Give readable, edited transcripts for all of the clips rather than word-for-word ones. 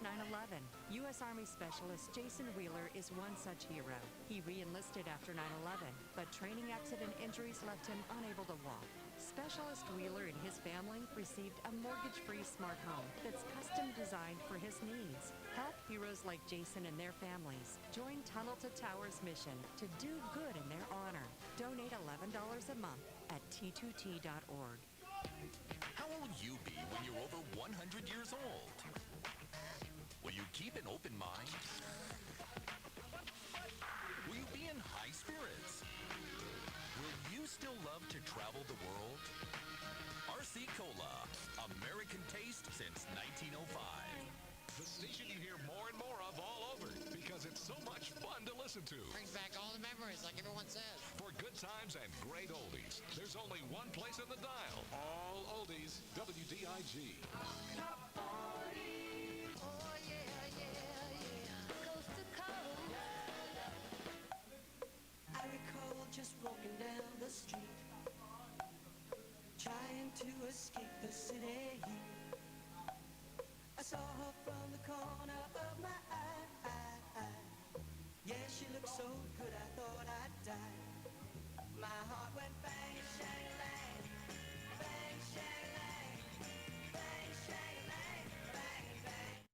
9/11. U.S. Army Specialist Jason Wheeler is one such hero. He re-enlisted after 9/11, but training accident injuries left him unable to walk. Specialist Wheeler and his family received a mortgage-free smart home that's custom designed for his needs. Help heroes like Jason and their families. Join Tunnel to Towers mission to do good in their honor. Donate $11 a month at t2t.org. How will you be when you're over 100 years old? Will you keep an open mind? Will you be in high spirits? Will you still love to travel the world? RC Cola, American taste since 1905. The station you hear more and more of all over because it's so much fun to listen to. Brings back all the memories, like everyone says. For good times and great oldies, there's only one place in the dial. All oldies, WDIG. I recall just walking down the street, trying to escape the city heat. I saw her from the corner of my eye. Yeah, she looked so good, I thought I'd die. My heart went bang, shang, lang, bang, shang, lang, bang, shang, lang, bang, bang.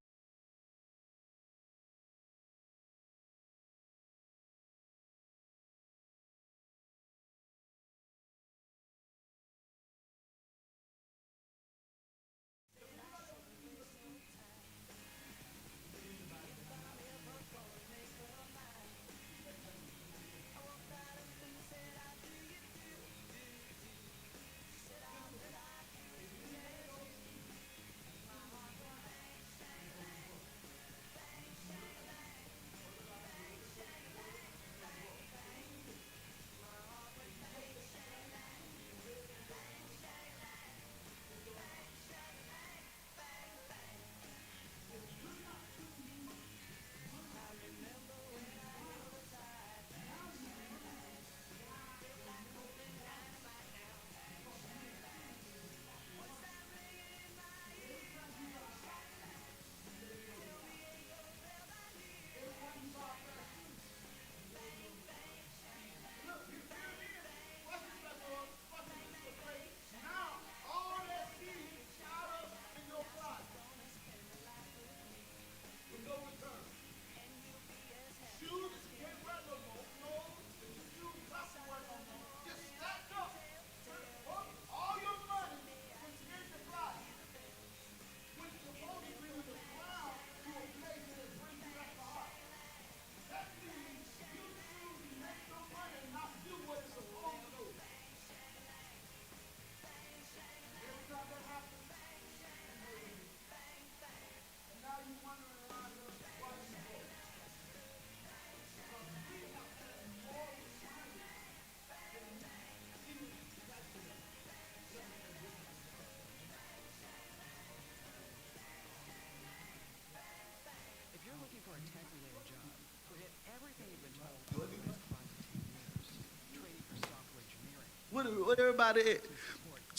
If you're looking for a tech-related job, forget everything you've been told for the last 5 to 10 years. Training for software engineering. What everybody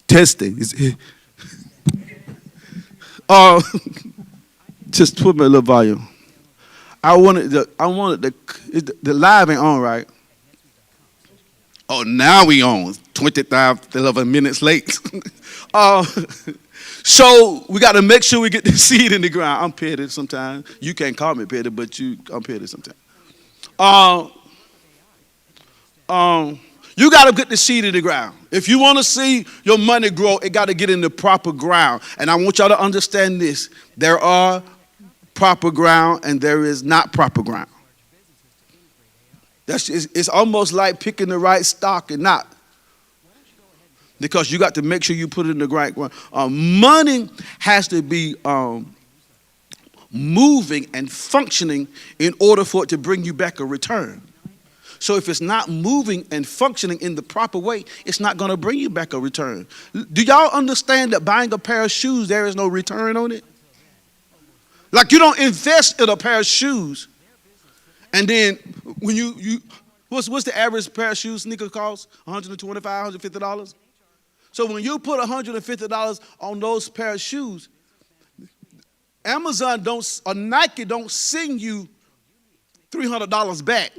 testing is uh just put my little volume. I wanted the live ain't on, right? Oh, now we on 11 minutes late. uh So we got to make sure we get the seed in the ground. I'm petty sometimes. You can't call me petty, but I'm petty sometimes. You got to get the seed in the ground. If you want to see your money grow, it got to get in the proper ground. And I want y'all to understand this. There are proper ground and there is not proper ground. It's almost like picking the right stock and not. Because you got to make sure you put it in the right ground. Money has to be moving and functioning in order for it to bring you back a return. So if it's not moving and functioning in the proper way, it's not going to bring you back a return. Do y'all understand that buying a pair of shoes, there is no return on it? Like you don't invest in a pair of shoes and then when what's the average pair of shoes sneaker cost? $125, $150? So when you put $150 on those pair of shoes, Amazon don't, or Nike don't send you $300 back.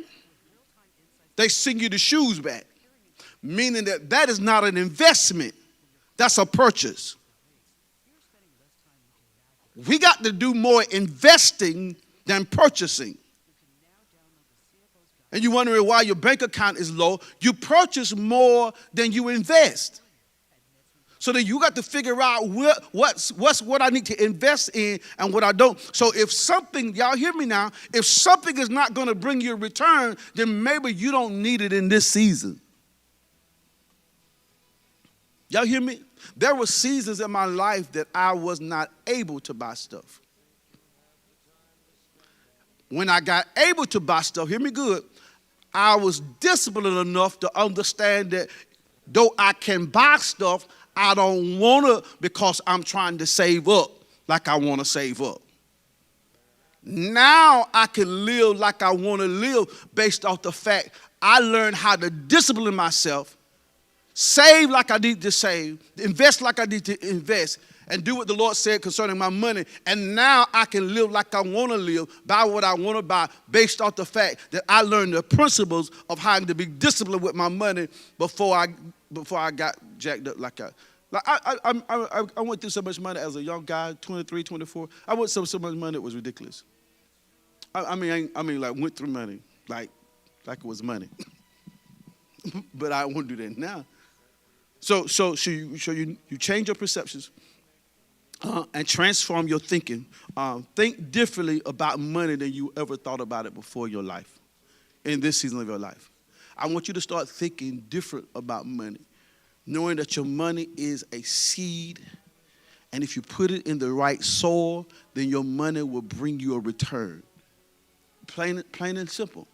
They send you the shoes back, meaning that that is not an investment. That's a purchase. We got to do more investing than purchasing. And you're wondering why your bank account is low. You purchase more than you invest. So then you got to figure out what I need to invest in and what I don't. So if something, y'all hear me now, if something is not going to bring you a return, then maybe you don't need it in this season. Y'all hear me? There were seasons in my life that I was not able to buy stuff. When I got able to buy stuff, hear me good, I was disciplined enough to understand that though I can buy stuff, I don't want to because I'm trying to save up like I want to save up. Now I can live like I want to live based off the fact I learned how to discipline myself, save like I need to save, invest like I need to invest, and do what the Lord said concerning my money. And now I can live like I want to live, buy what I want to buy, based off the fact that I learned the principles of how to be disciplined with my money before I got jacked up like I went through so much money as a young guy, 23, 24. I went through so much money it was ridiculous. I mean, like went through money like it was money. But I won't do that now. So you change your perceptions and transform your thinking. Think differently about money than you ever thought about it before in your life, in this season of your life. I want you to start thinking different about money, knowing that your money is a seed, and if you put it in the right soil, then your money will bring you a return. Plain and simple.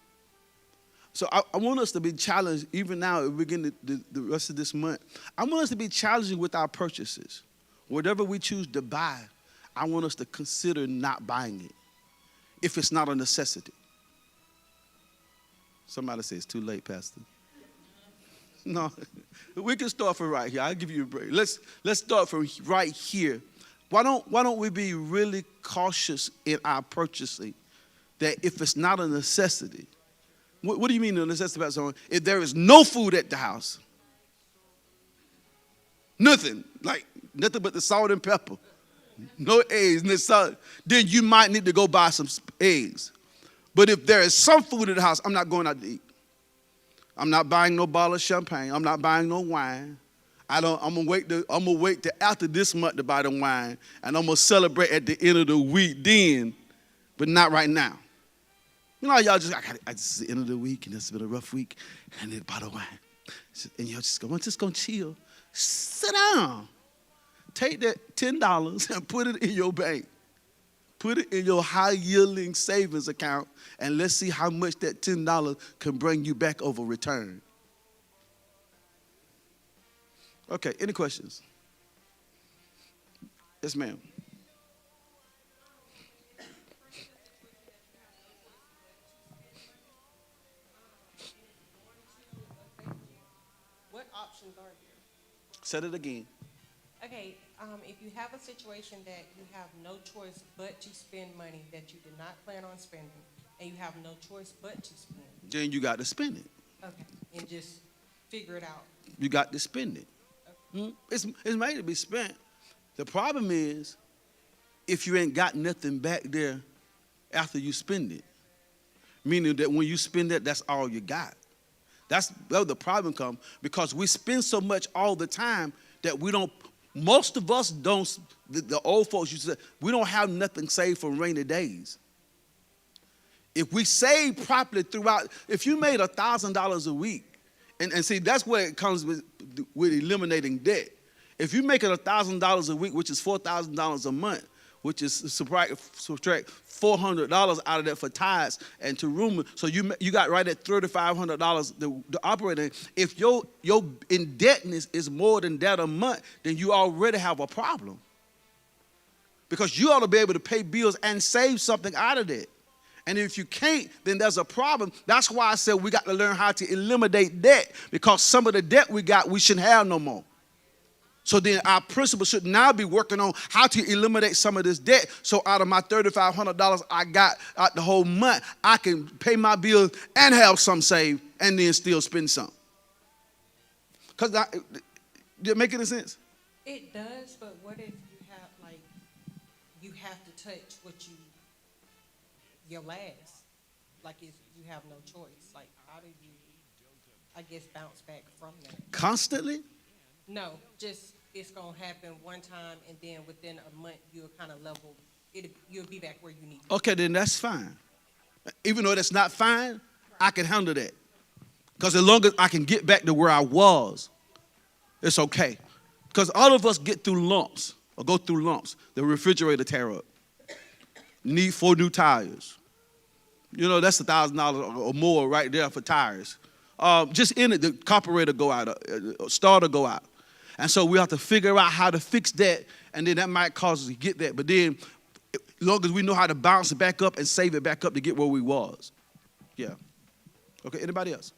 So I want us to be challenged, even now, as we begin the rest of this month. I want us to be challenging with our purchases. Whatever we choose to buy, I want us to consider not buying it if it's not a necessity. Somebody says, it's too late, Pastor. No, we can start from right here. I'll give you a break. Let's start from right here. Why don't we be really cautious in our purchasing, that if it's not a necessity? What do you mean a necessity about someone? If there is no food at the house, nothing but the salt and pepper, no eggs, no salt, then you might need to go buy some eggs. But if there is some food at the house, I'm not going out to eat. I'm not buying no bottle of champagne. I'm not buying no wine. I'm gonna wait till after this month to buy the wine, and I'm gonna celebrate at the end of the week then, but not right now. You know, y'all just, it's the end of the week, and it's been a rough week, and then buy the wine. And y'all just gonna chill. Sit down. Take that $10 and put it in your bank. Put it in your high-yielding savings account, and let's see how much that $10 can bring you back over return. Okay, any questions? Yes, ma'am. What options are there? Said it again. Okay, if you have a situation that you have no choice but to spend money that you did not plan on spending, and you have no choice but to spend. Then you got to spend it. Okay, and just figure it out. You got to spend it. Okay. It's made to be spent. The problem is, if you ain't got nothing back there after you spend it, meaning that when you spend it, that's all you got. That's where the problem comes, because we spend so much all the time that we don't. Most of us don't, the old folks used to say, we don't have nothing saved for rainy days. If we save properly throughout, if you made $1,000 a week, and see, that's where it comes with eliminating debt. If you make it $1,000 a week, which is $4,000 a month, which is subtract $400 out of that for tithes and to room, so you got right at $3,500 to operate in. If your indebtedness is more than that a month, then you already have a problem, because you ought to be able to pay bills and save something out of that. And if you can't, then there's a problem. That's why I said we got to learn how to eliminate debt, because some of the debt we got we shouldn't have no more. So then our principal should now be working on how to eliminate some of this debt. So out of my $3,500 I got out the whole month, I can pay my bills and have some saved and then still spend some. Because did it make any sense? It does, but what if you have to touch your last? Like if you have no choice, like how do you, I guess, bounce back from that? Constantly? No, just it's gonna happen one time, and then within a month you'll kind of level. You'll be back where you need to be. Okay, then that's fine. Even though that's not fine, I can handle that. Because as long as I can get back to where I was, it's okay. Because all of us get through lumps or go through lumps. The refrigerator tear up. Need 4 new tires. You know, that's $1,000 or more right there for tires. Just in it, the carburetor go out, starter go out. And so we have to figure out how to fix that, and then that might cause us to get that. But then, as long as we know how to bounce it back up and save it back up to get where we was. Yeah. Okay, anybody else?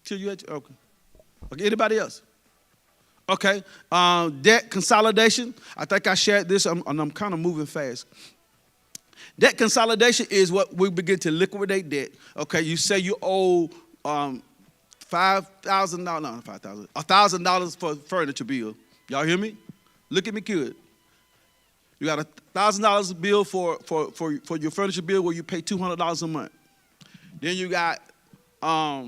Till you had to, okay. Okay, anybody else? Okay, debt consolidation. I think I shared this, and I'm kind of moving fast. Debt consolidation is what we begin to liquidate debt. Okay, you say you owe $1,000 for furniture bill. Y'all hear me? Look at me good. You got $1,000 bill for your furniture bill where you pay $200 a month. Then you got a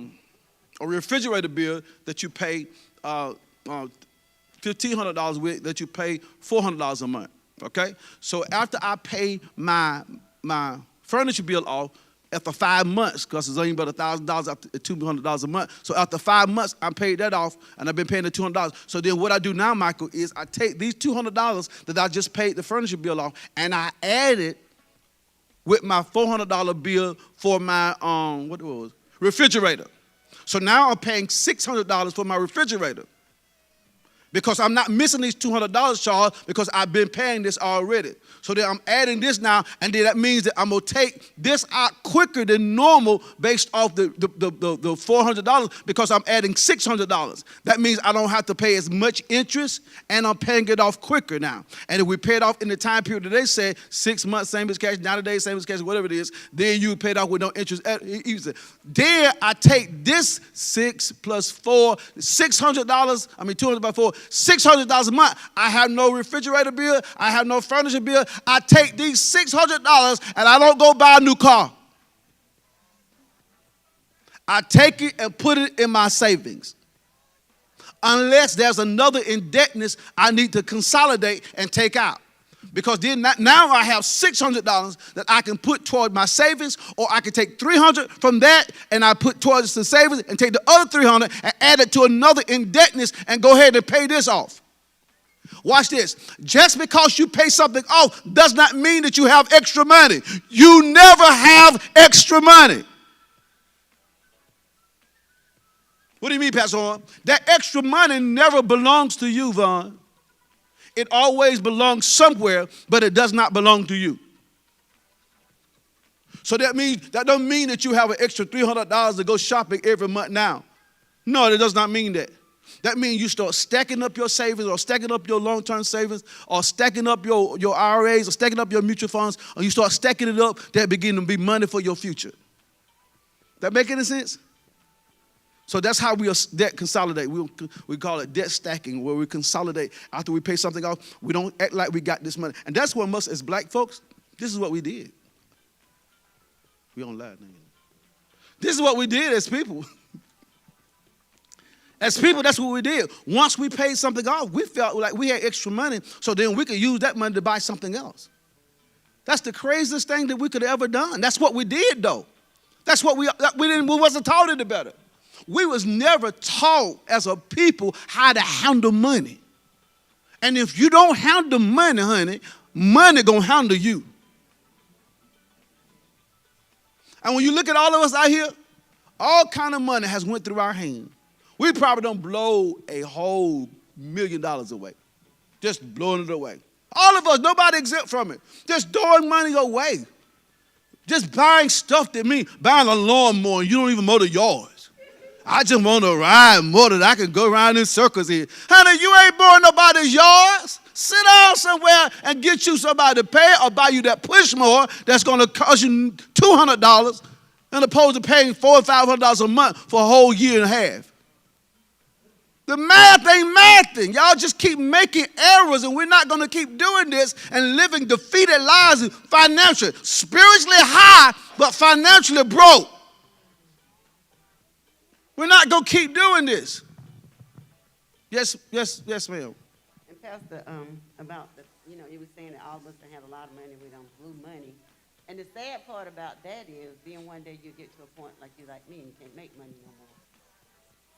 refrigerator bill that you pay $1,500 with, that you pay $400 a month. Okay, so after I pay my furniture bill off after 5 months, because it's only about $1,000 after $200 a month. So after 5 months, I paid that off, and I've been paying the $200. So then what I do now, Michael, is I take these $200 that I just paid the furniture bill off, and I add it with my $400 bill for my refrigerator. So now I'm paying $600 for my refrigerator, because I'm not missing these $200, Charles, because I've been paying this already. So then I'm adding this now, and then that means that I'm going to take this out quicker than normal based off the $400, because I'm adding $600. That means I don't have to pay as much interest, and I'm paying it off quicker now. And if we pay it off in the time period that they say, 6 months, same as cash, 90 days, same as cash, whatever it is, then you pay it off with no interest. Then I take this 6 plus 4, $600, $200 by 4, $600 a month. I have no refrigerator bill. I have no furniture bill. I take these $600 and I don't go buy a new car. I take it and put it in my savings. Unless there's another indebtedness I need to consolidate and take out. Because then now I have $600 that I can put toward my savings, or I can take $300 from that and I put towards the savings and take the other $300 and add it to another indebtedness and go ahead and pay this off. Watch this. Just because you pay something off does not mean that you have extra money. You never have extra money. What do you mean, Pastor Horn? That extra money never belongs to you, Vaughn. It always belongs somewhere, but it does not belong to you. So that don't mean that you have an extra $300 to go shopping every month now. No, that does not mean that. That means you start stacking up your savings, or stacking up your long-term savings, or stacking up your IRAs, or stacking up your mutual funds, or you start stacking it up, that begin to be money for your future. That make any sense? So that's how we debt consolidate. We call it debt stacking, where we consolidate. After we pay something off, we don't act like we got this money. And that's what most, as black folks, this is what we did. We don't lie now. This is what we did as people. As people, that's what we did. Once we paid something off, we felt like we had extra money, so then we could use that money to buy something else. That's the craziest thing that we could have ever done. That's what we did, though. That's what we wasn't taught any better. We was never taught as a people how to handle money. And if you don't handle money, honey, money gonna handle you. And when you look at all of us out here, all kind of money has went through our hands. We probably don't blow a whole $1 million away. Just blowing it away. All of us, nobody exempt from it. Just throwing money away. Just buying stuff that means buying a lawnmower and you don't even mow the yards. I just want to ride more than I can go around in circles here. Honey, you ain't born nobody's yards. Sit down somewhere and get you somebody to pay or buy you that push more that's going to cost you $200 and opposed to paying $400 or $500 a month for a whole year and a half. The math ain't mathing. Y'all just keep making errors, and we're not going to keep doing this and living defeated lives financially. Spiritually high, but financially broke. We're not going to keep doing this. Yes, ma'am. And Pastor, about the, you were saying that all of us that have a lot of money, we don't blew money. And the sad part about that is, then one day you get to a point like you like me, and you can't make money no more.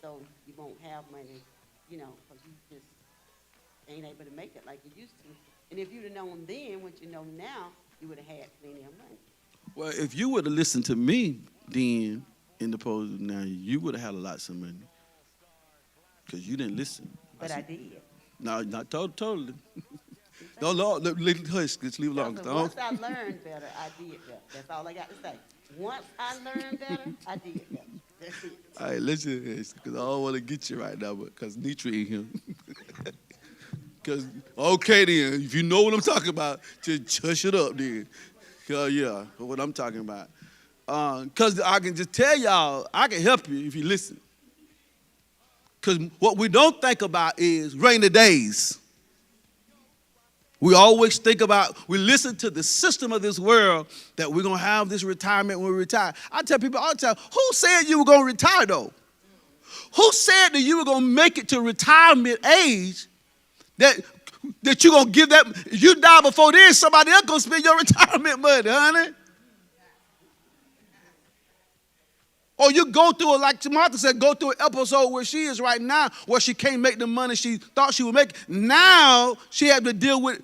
So you won't have money, because you just ain't able to make it like you used to. And if you'd have known then what you know now, you would have had plenty of money. Well, if you would have listened to me then in the pose now, you would have had a lot of money. Because you didn't listen. But I did. No, not totally. No, hush, just leave it alone. Once I learned better, I did better. That's all I got to say. Once I learned better, I did better. That's it. All right, listen, because I don't want to get you right now, because Nitra ain't here. Because, okay then, if you know what I'm talking about, just hush it up then. Yeah, what I'm talking about. Because I can just tell y'all, I can help you if you listen. Because what we don't think about is rainy days. We always think about, we listen to the system of this world that we're going to have this retirement when we retire. I tell people all the time, who said you were going to retire though? Who said that you were going to make it to retirement age that you're going to give that, if you die before then, somebody else going to spend your retirement money, honey? Or you go through it, like Martha said, go through an episode where she is right now, where she can't make the money she thought she would make. Now she had to deal with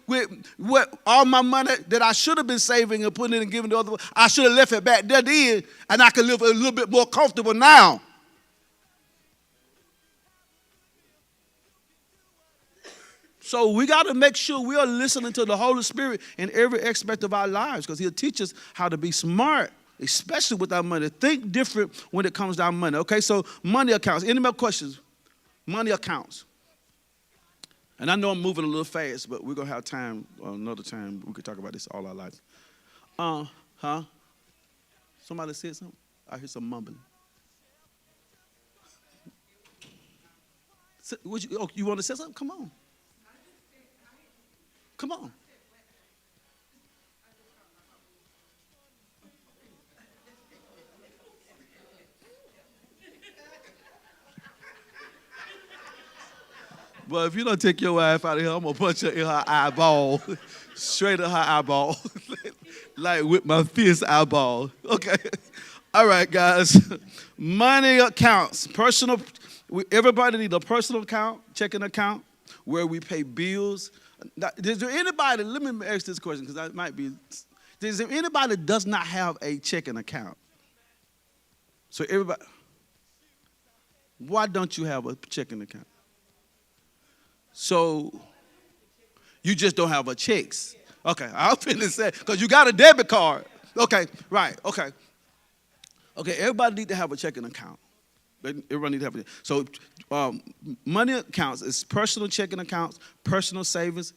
all my money that I should have been saving and putting it and giving to other people. I should have left it back there then, and I could live a little bit more comfortable now. So we got to make sure we are listening to the Holy Spirit in every aspect of our lives, because he'll teach us how to be smart, especially with our money. Think different when it comes to our money. Okay, so money accounts. Any more questions? Money accounts. And I know I'm moving a little fast, but we're going to have time, another time. We could talk about this all our lives. Somebody said something? I hear some mumbling. You want to say something? Come on. Come on. Well, if you don't take your wife out of here, I'm going to punch her in her eyeball, straight at her eyeball, like with my fist eyeball. Okay. All right, guys. Money accounts. Everybody needs a personal account, checking account, where we pay bills. Now, is there anybody, let me ask this question, because that might be, is there anybody that does not have a checking account? So everybody, why don't you have a checking account? So you just don't have a checks. Okay, I'll finish that, because you got a debit card. Okay, right, okay. Okay, everybody need to have a checking account. Everybody need to have it. So money accounts is personal checking accounts, personal savings,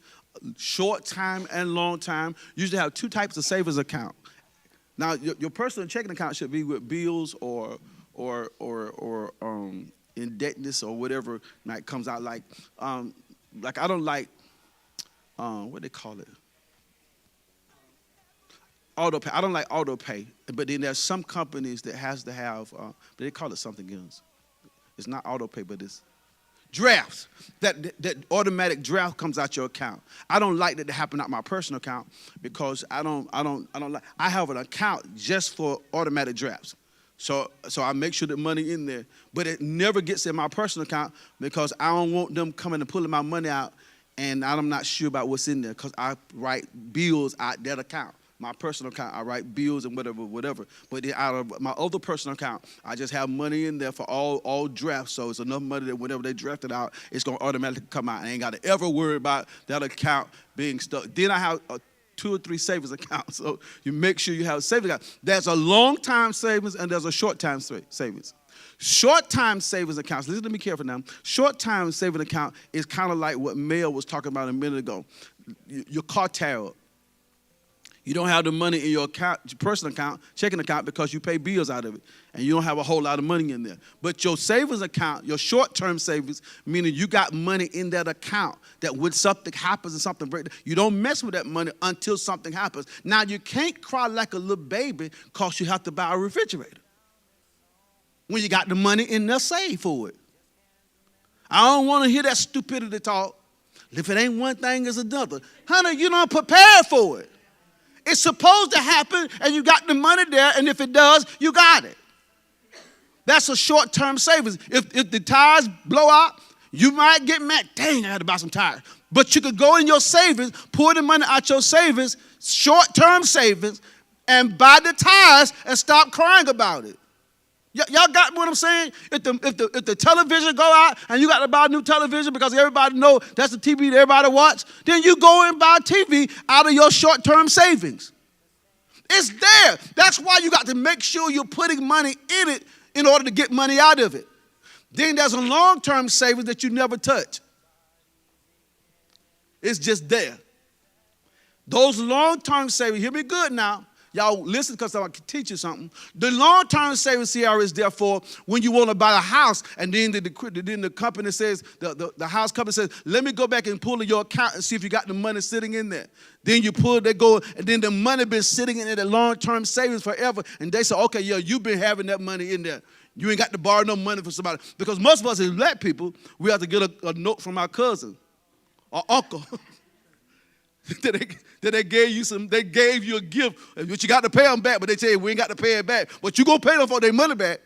short time and long time. You usually have two types of savings account. Now, your personal checking account should be with bills or indebtedness or whatever that comes out. Like I don't like what they call it. Auto pay. I don't like auto pay, but then there's some companies that has to have, they call it something else. It's not auto pay, but it's drafts. That automatic draft comes out your account. I don't like that to happen out my personal account, because I don't like. I have an account just for automatic drafts. So I make sure the money in there, but it never gets in my personal account, because I don't want them coming and pulling my money out, and I'm not sure about what's in there, because I write bills out that account. My personal account, I write bills and whatever. But then out of my other personal account, I just have money in there for all drafts. So it's enough money that whenever they draft it out, it's going to automatically come out. I ain't got to ever worry about that account being stuck. Then I have 2 or 3 savings accounts. So you make sure you have a savings account. There's a long-time savings and there's a short-time savings. Short-time savings accounts, listen to me carefully now. Short-time savings account is kind of like what Mel was talking about a minute ago. Your car tear up. You don't have the money in your account, your personal account, checking account, because you pay bills out of it, and you don't have a whole lot of money in there. But your savings account, your short-term savings, meaning you got money in that account that when something happens and something breaks, you don't mess with that money until something happens. Now, you can't cry like a little baby because you have to buy a refrigerator when you got the money in there saved for it. I don't want to hear that stupidity talk. If it ain't one thing, it's another. Honey, you don't prepare for it. It's supposed to happen, and you got the money there, and if it does, you got it. That's a short-term savings. If the tires blow out, you might get mad. Dang, I had to buy some tires. But you could go in your savings, pull the money out your savings, short-term savings, and buy the tires and stop crying about it. Y'all got what I'm saying? If the television go out and you got to buy a new television because everybody know that's the TV that everybody watch, then you go and buy a TV out of your short-term savings. It's there. That's why you got to make sure you're putting money in it in order to get money out of it. Then there's a long-term savings that you never touch. It's just there. Those long-term savings, hear me good now. Y'all listen, because I want to teach you something. The long-term savings CR is there for when you want to buy a house, and then the company says, the house company says, let me go back and pull in your account and see if you got the money sitting in there. Then you pull, they go, and then the money been sitting in the long-term savings forever, and they say, okay, yeah, you've been having that money in there. You ain't got to borrow no money from somebody. Because most of us as black people, we have to get a note from our cousin or uncle. that they gave you a gift, but you got to pay them back. But they tell you we ain't got to pay it back. But you gonna pay them for their money back.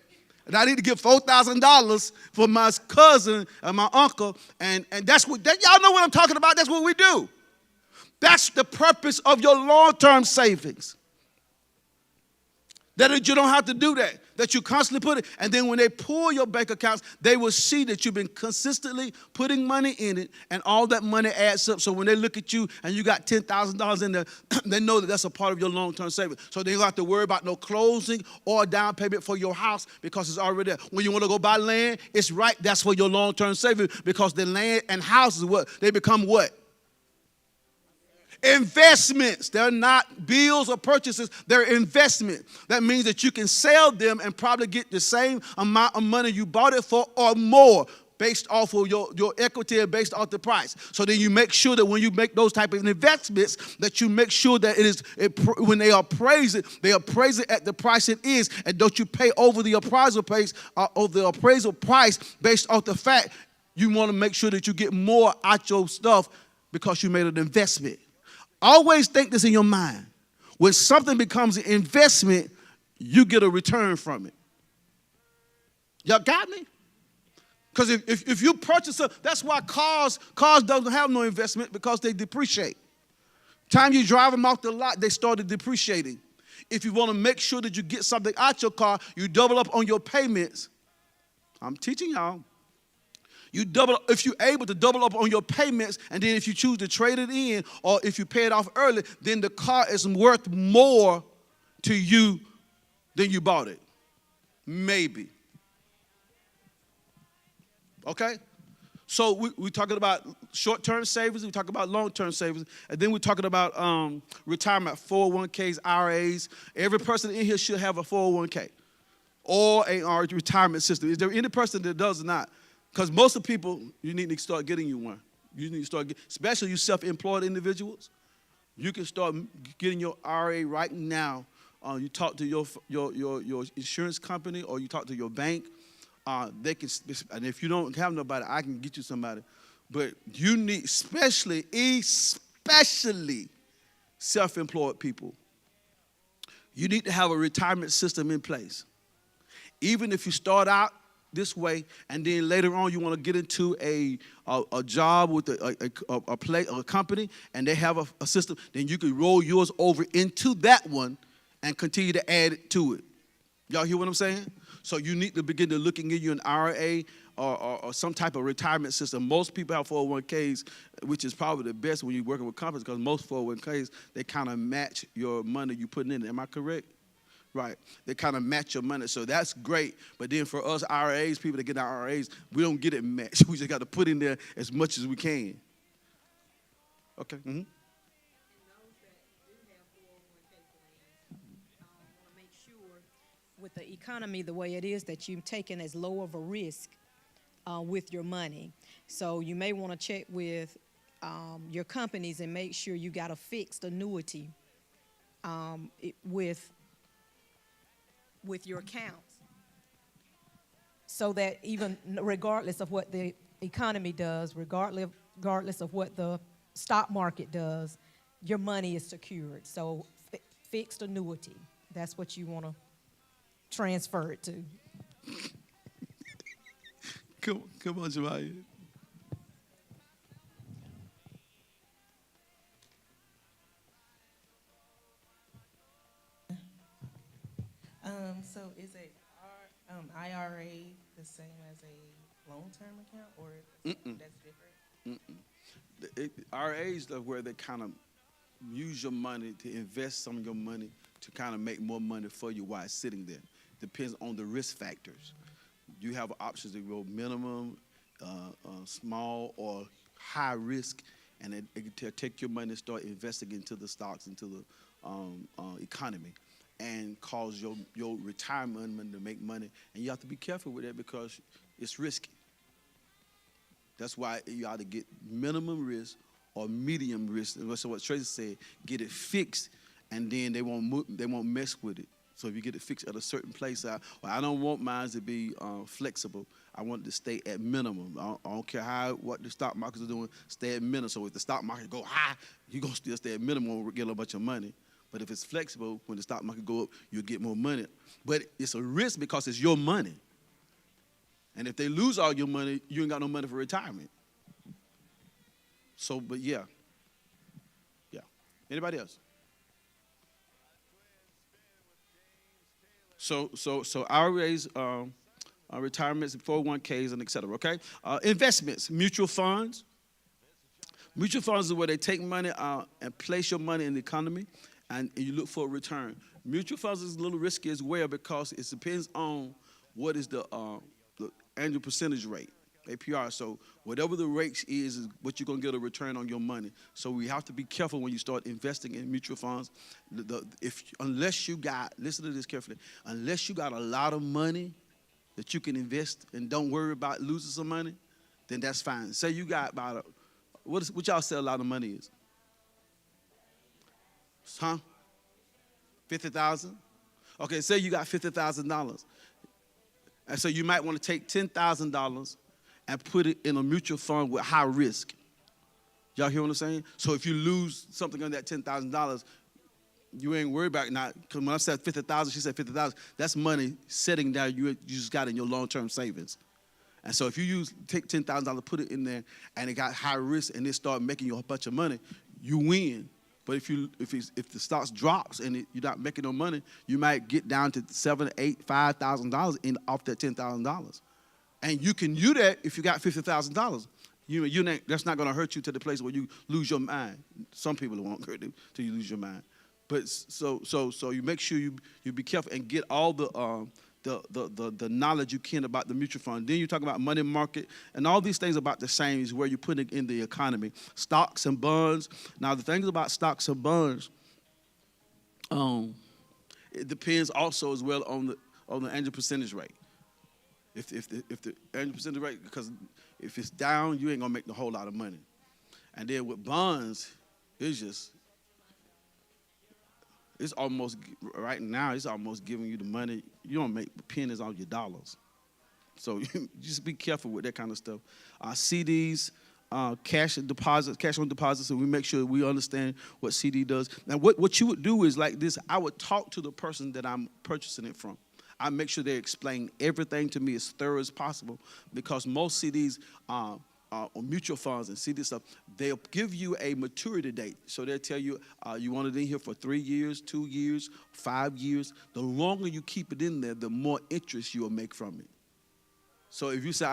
And I need to give $4,000 for my cousin and my uncle, and that's what y'all know what I'm talking about. That's what we do. That's the purpose of your long-term savings. That you don't have to do that. That you constantly put it, and then when they pull your bank accounts, they will see that you've been consistently putting money in it, and all that money adds up. So when they look at you and you got $10,000 in there, they know that that's a part of your long-term savings. So they don't have to worry about no closing or down payment for your house because it's already there. When you want to go buy land, it's right. That's for your long-term savings, because the land and houses, what they become, what? Investments. They're not bills or purchases. They're investment. That means that you can sell them and probably get the same amount of money you bought it for or more, based off of your equity and based off the price. So then you make sure that when you make those type of investments, that you make sure that when they appraise it at the price it is, and don't you pay over the appraisal price based off the fact you want to make sure that you get more out your stuff because you made an investment. Always think this in your mind. When something becomes an investment, you get a return from it. Y'all got me? Because if you purchase that's why cars doesn't have no investment, because they depreciate. Time you drive them off the lot, they started depreciating. If you want to make sure that you get something out your car, you double up on your payments. I'm teaching y'all. If you're able to double up on your payments, and then if you choose to trade it in, or if you pay it off early, then the car is worth more to you than you bought it. Maybe. Okay? So we're talking about short-term savings, we talk about long-term savings, and then we're talking about retirement, 401ks, IRAs. Every person in here should have a 401k or a retirement system. Is there any person that does not? Because most of the people, you need to start getting you one. You need to start especially you self-employed individuals. You can start getting your IRA right now. You talk to your insurance company, or you talk to your bank. They can, and if you don't have nobody, I can get you somebody. But you need, especially self-employed people, you need to have a retirement system in place. Even if you start out this way, and then later on you want to get into a job with a company, and they have a system, then you can roll yours over into that one and continue to add it to it. Y'all hear what I'm saying? So you need to begin to look and give you an IRA or some type of retirement system. Most people have 401ks, which is probably the best when you're working with companies, because most 401ks, they kind of match your money you putting in. Am I correct? Right. They kind of match your money. So that's great. But then for us IRAs, people that get our IRAs, we don't get it matched. We just got to put in there as much as we can. Okay. Mm-hmm. With the economy the way it is, that you've taken as low of a risk with your money. So you may want to check with your companies and make sure you got a fixed annuity with your accounts, so that even regardless of what the economy does, regardless of what the stock market does, your money is secured. So fixed annuity, that's what you want to transfer it to. Come on, Jemiah. So is a IRA the same as a long-term account, or that's different? RAs are where they kind of use your money to invest some of your money to kind of make more money for you while it's sitting there. Depends on the risk factors. You have options to go minimum, small, or high risk, and to take your money and start investing into the stocks, into the economy, and cause your retirement money to make money. And you have to be careful with that because it's risky. That's why you ought to get minimum risk or medium risk. And so what Tracy said, get it fixed, and then they won't mess with it. So if you get it fixed at a certain place, I don't want mine to be flexible. I want it to stay at minimum. I don't care what the stock markets are doing, stay at minimum. So if the stock market go high, you're going to still stay at minimum and get a bunch of money. But if it's flexible, when the stock market go up, you'll get more money. But it's a risk because it's your money. And if they lose all your money, you ain't got no money for retirement. So, but yeah. Anybody else? So IRAs, retirements, 401ks, and et cetera, okay? Investments, mutual funds. Mutual funds is where they take money and place your money in the economy, and you look for a return. Mutual funds is a little risky as well because it depends on what is the annual percentage rate, APR. So whatever the rate is what you're going to get a return on your money. So we have to be careful when you start investing in mutual funds. Unless you got, listen to this carefully, unless you got a lot of money that you can invest and don't worry about losing some money, then that's fine. Say you got about, what y'all say a lot of money is? Huh? 50,000? Okay, say you got $50,000. And so you might want to take $10,000 and put it in a mutual fund with high risk. Y'all hear what I'm saying? So if you lose something on that $10,000, you ain't worried about it now. Because when I said 50,000, she said 50,000. That's money sitting there you just got in your long-term savings. And so if you take $10,000, put it in there, and it got high risk, and it start making you a bunch of money, you win. But if the stocks drops and you're not making no money, you might get down to $7,000, $8,000, $5,000 off that $10,000. And you can do that if you got $50,000. That's not going to hurt you to the place where you lose your mind. Some people it won't hurt you till you lose your mind. But so you make sure you be careful and get all the knowledge you can about the mutual fund. Then you talk about money market, and all these things about the same is where you put it in the economy. Stocks and bonds. Now the things about stocks and bonds, it depends also as well on the annual percentage rate. If the annual percentage rate, because if it's down, you ain't gonna make a whole lot of money. And then with bonds, it's almost, right now, it's almost giving you the money. You don't make pennies on your dollars. So just be careful with that kind of stuff. CDs, cash on deposits, so we make sure we understand what CD does. Now, what you would do is like this. I would talk to the person that I'm purchasing it from. I make sure they explain everything to me as thorough as possible, because most CDs or mutual funds and CD stuff, they'll give you a maturity date. So they'll tell you you want it in here for 3 years, 2 years, 5 years. The longer you keep it in there, the more interest you'll make from it. So if you say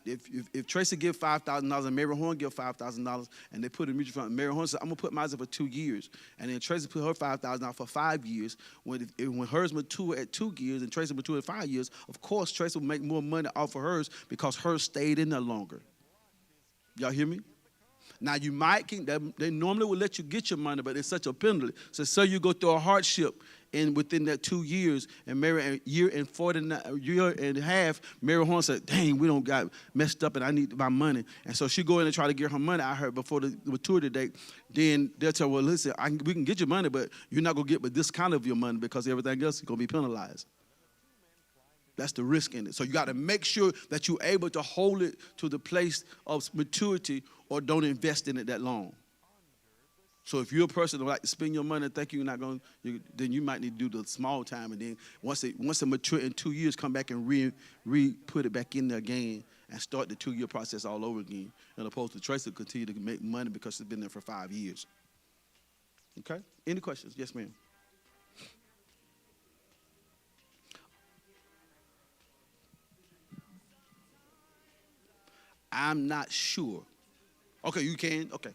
if Tracy give $5,000 and Mary Horn give $5,000 and they put it in a mutual fund, Mary Horn said I'm gonna put mine up for 2 years, and then Tracy put her $5,000 for 5 years. When hers mature at 2 years and Tracy mature at 5 years, of course Tracy will make more money off of hers because hers stayed in there longer. Y'all hear me? Now you might they normally will let you get your money, but it's such a penalty. So say you go through a hardship. And within that 2 years, and a year and a half, Mary Horn said, dang, we don't got messed up and I need my money. And so she go in and try to get her money out of her before the maturity date. Then they'll tell her, well, listen, we can get your money, but you're not going to get but this kind of your money because everything else is going to be penalized. That's the risk in it. So you got to make sure that you're able to hold it to the place of maturity or don't invest in it that long. So if you're a person who like to spend your money and think you're not going to, then you might need to do the small time. And then once it mature in 2 years, come back and put it back in there again and start the 2-year process all over again. As opposed to Tracy continue to make money because it's been there for 5 years. Okay? Any questions? Yes, ma'am. I'm not sure. Okay, you can? Okay.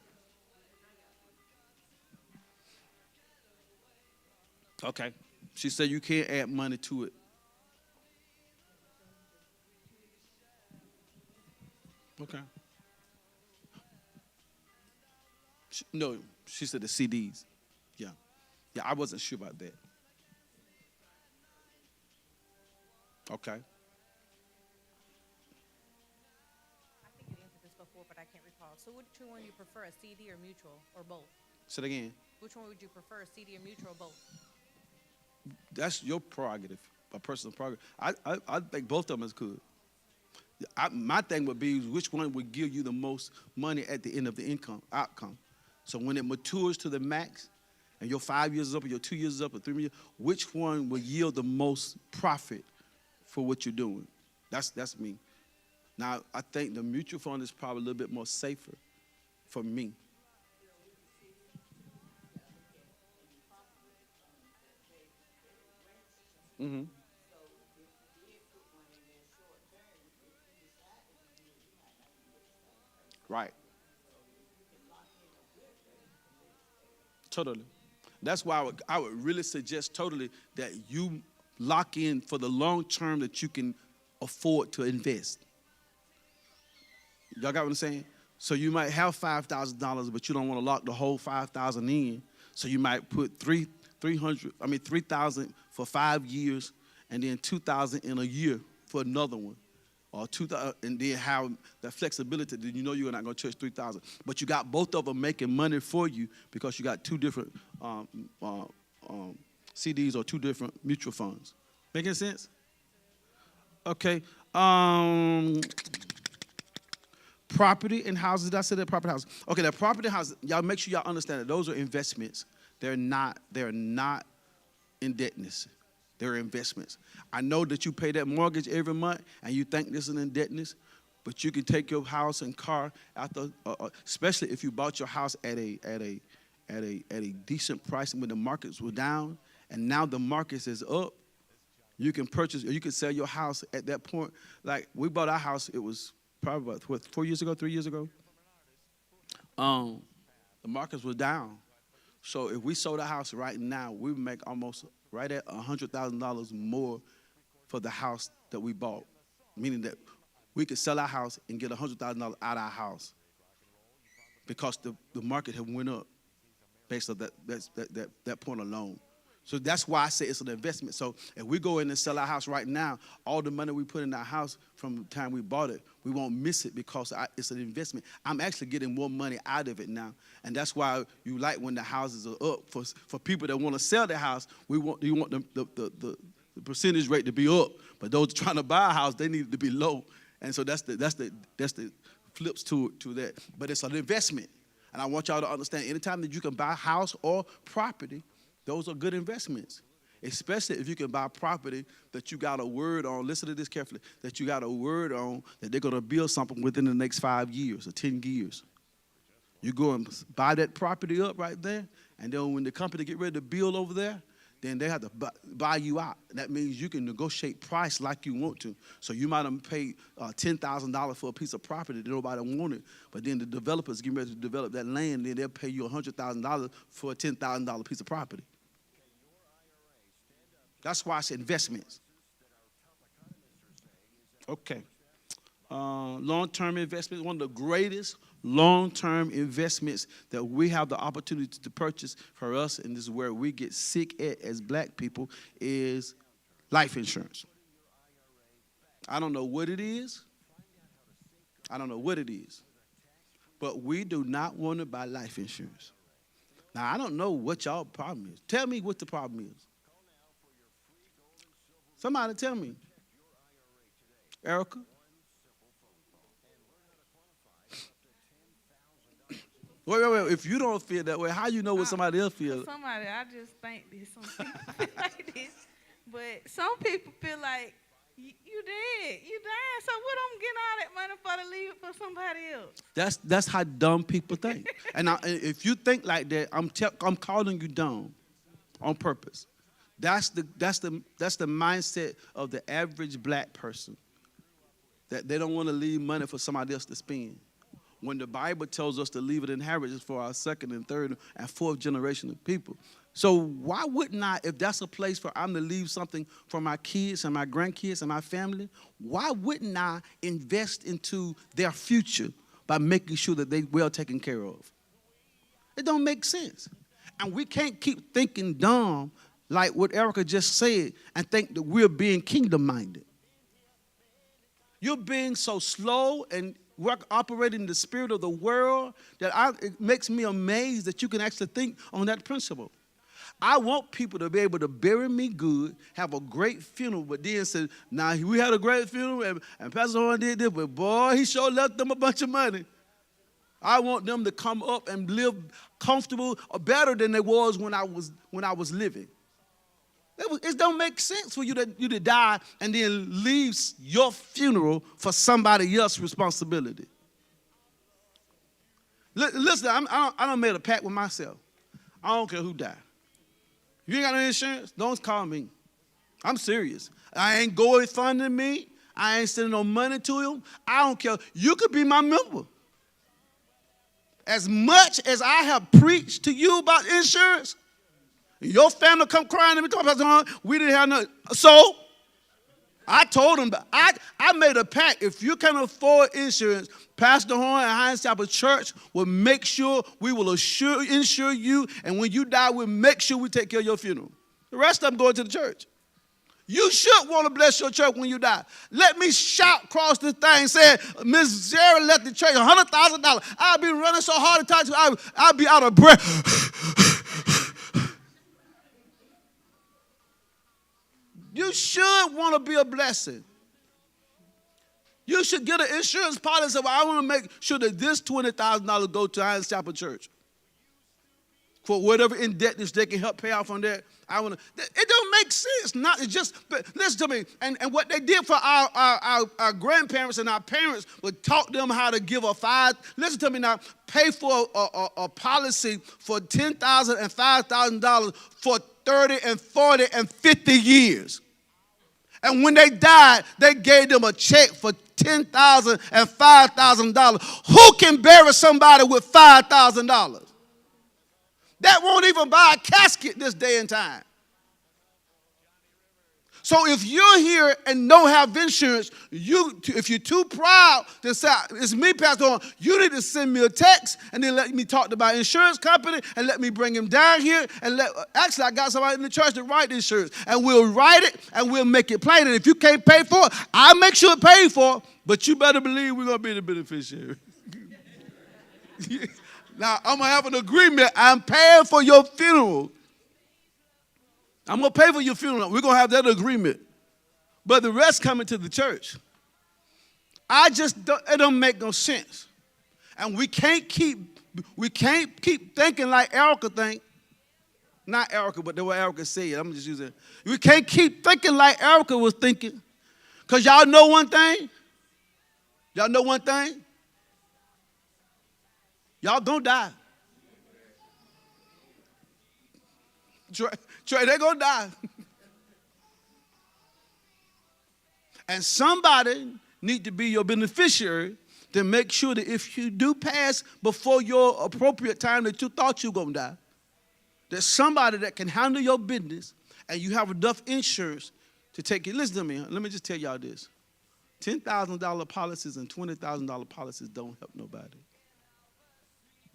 Okay. She said you can't add money to it. Okay. No, she said the CDs. Yeah. Yeah, I wasn't sure about that. Okay. I think you answered this before, but I can't recall. So which one you prefer, a CD or mutual, or both? Say it again. Which one would you prefer, a CD or mutual, or both? That's your prerogative, a personal prerogative. I think both of them is good. My thing would be which one would give you the most money at the end of the outcome. So when it matures to the max, and your 5 years is up, or your 2 years is up, or 3 years, which one will yield the most profit for what you're doing? That's me. Now, I think the mutual fund is probably a little bit more safer for me. Mm-hmm. Right. Totally. That's why I would really suggest totally that you lock in for the long term that you can afford to invest. Y'all got what I'm saying? So you might have $5,000, but you don't want to lock the whole $5,000 in. So you might put $3,000 for 5 years, and then $2,000 in a year for another one, or $2,000, and then have that flexibility. Then you know you're not going to touch $3,000, but you got both of them making money for you because you got two different CDs or two different mutual funds. Making sense? Okay. Property and houses. Did I say that? Property houses. Okay, that property houses. Y'all make sure y'all understand that those are investments. They're not indebtedness. They're investments. I know that you pay that mortgage every month and you think this is an indebtedness, but you can take your house and car after, especially if you bought your house at a decent price when the markets were down, and now the markets is up. You can purchase, or you can sell your house at that point. Like we bought our house, it was probably about 4 years ago, 3 years ago. The markets were down. So if we sold our house right now, we would make almost right at $100,000 more for the house that we bought, meaning that we could sell our house and get $100,000 out of our house because the market had went up based on that point alone. So that's why I say it's an investment. So if we go in and sell our house right now, all the money we put in our house from the time we bought it, we won't miss it because it's an investment. I'm actually getting more money out of it now. And that's why you like when the houses are up. For people that want to sell their house, you want the percentage rate to be up. But those trying to buy a house, they need it to be low. And so that's the flips to that. But it's an investment. And I want y'all to understand, anytime that you can buy a house or property, those are good investments, especially if you can buy property that you got a word on. Listen to this carefully, that you got a word on that they're going to build something within the next 5 years or 10 years. You go and buy that property up right there, and then when the company get ready to build over there, then they have to buy you out. That means you can negotiate price like you want to. So you might have paid $10,000 for a piece of property that nobody wanted, but then the developers getting ready to develop that land, then they'll pay you $100,000 for a $10,000 piece of property. That's why it's investments. Okay. Long-term investments, one of the greatest long-term investments that we have the opportunity to purchase for us, and this is where we get sick at as black people, is life insurance. I don't know what it is. But we do not want to buy life insurance. Now, I don't know what y'all problem is. Tell me what the problem is. Somebody tell me. Erica? Wait. If you don't feel that way, how you know what somebody else feels? Somebody, I just think this. Some people feel like this. But some people feel like, you dead. You dying. So what I'm getting all that money for to leave it for somebody else? That's how dumb people think. And if you think like that, I'm calling you dumb on purpose. That's the mindset of the average black person. That they don't want to leave money for somebody else to spend. When the Bible tells us to leave it inheritance for our second and third and fourth generation of people. So why wouldn't I, if that's a place for I'm to leave something for my kids and my grandkids and my family, why wouldn't I invest into their future by making sure that they're well taken care of? It don't make sense. And we can't keep thinking dumb like what Erica just said and think that we're being kingdom-minded. You're being so slow and operating in the spirit of the world that it makes me amazed that you can actually think on that principle. I want people to be able to bury me good, have a great funeral, but then say, now we had a great funeral and Pastor Horn did this, but boy, he sure left them a bunch of money. I want them to come up and live comfortable or better than they was when I was living. It don't make sense for you to die and then leave your funeral for somebody else's responsibility. Listen, I done made a pact with myself. I don't care who died. If you ain't got no insurance, don't call me. I'm serious. I ain't going funding me. I ain't sending no money to him. I don't care. You could be my member. As much as I have preached to you about insurance, your family come crying to me, Pastor Horn, we didn't have nothing. So I told them, I made a pact. If you can afford insurance, Pastor Horn and Hines Chapel Church will make sure we will insure you, and when you die, we'll make sure we take care of your funeral. The rest of them going to the church. You should want to bless your church when you die. Let me shout across this thing saying, Miss Jerry left the church $100,000. I've been running so hard to talk to you, I'll be out of breath. You should want to be a blessing. You should get an insurance policy. I want to make sure that this $20,000 go to Hines Chapel Church for whatever indebtedness they can help pay off on that. It don't make sense. Listen to me. And what they did for our grandparents and our parents would taught them how to give listen to me now, pay for a policy for $10,000 and $5,000 for 30 and 40 and 50 years. And when they died, they gave them a check for $10,000 and $5,000. Who can bury somebody with $5,000? That won't even buy a casket this day and time. So if you're here and don't have insurance, if you're too proud to say, it's me, Pastor Horn, you need to send me a text and then let me talk to my insurance company and let me bring him down here. Actually, I got somebody in the church to write the insurance. And we'll write it and we'll make it plain. And if you can't pay for it, I'll make sure it's paid for. But you better believe we're going to be the beneficiary. Now, I'm going to have an agreement. I'm paying for your funeral. I'm going to pay for your funeral. We're going to have that agreement. But the rest coming to the church. It don't make no sense. And we can't keep thinking like Erica think. Not Erica, but the way Erica said. I'm just using it. We can't keep thinking like Erica was thinking. Because y'all know one thing? Y'all know one thing? Y'all gonna die. Trey, they're going to die. And somebody need to be your beneficiary to make sure that if you do pass before your appropriate time that you thought you were going to die, there's somebody that can handle your business and you have enough insurance to take it. Listen to me. Let me just tell y'all this. $10,000 policies and $20,000 policies don't help nobody.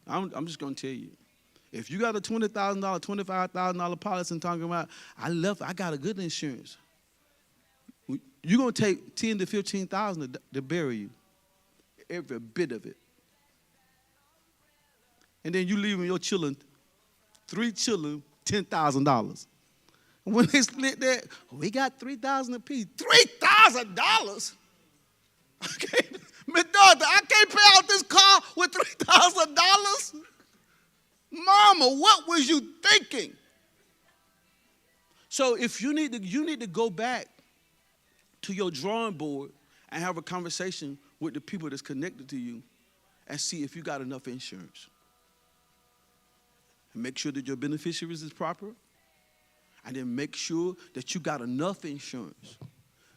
I'm just going to tell you. If you got a $20,000, $25,000 policy and talking about, I got a good insurance, you're going to take $10,000 to $15,000 to bury you. Every bit of it. And then you leaving your children, 3 children, $10,000. When they split that, we got $3,000 apiece. $3,000? Okay, Miss Dorothy, I can't pay out this car with $3,000. Mama, what was you thinking? So if you need to go back to your drawing board and have a conversation with the people that's connected to you and see if you got enough insurance. And make sure that your beneficiaries is proper. And then make sure that you got enough insurance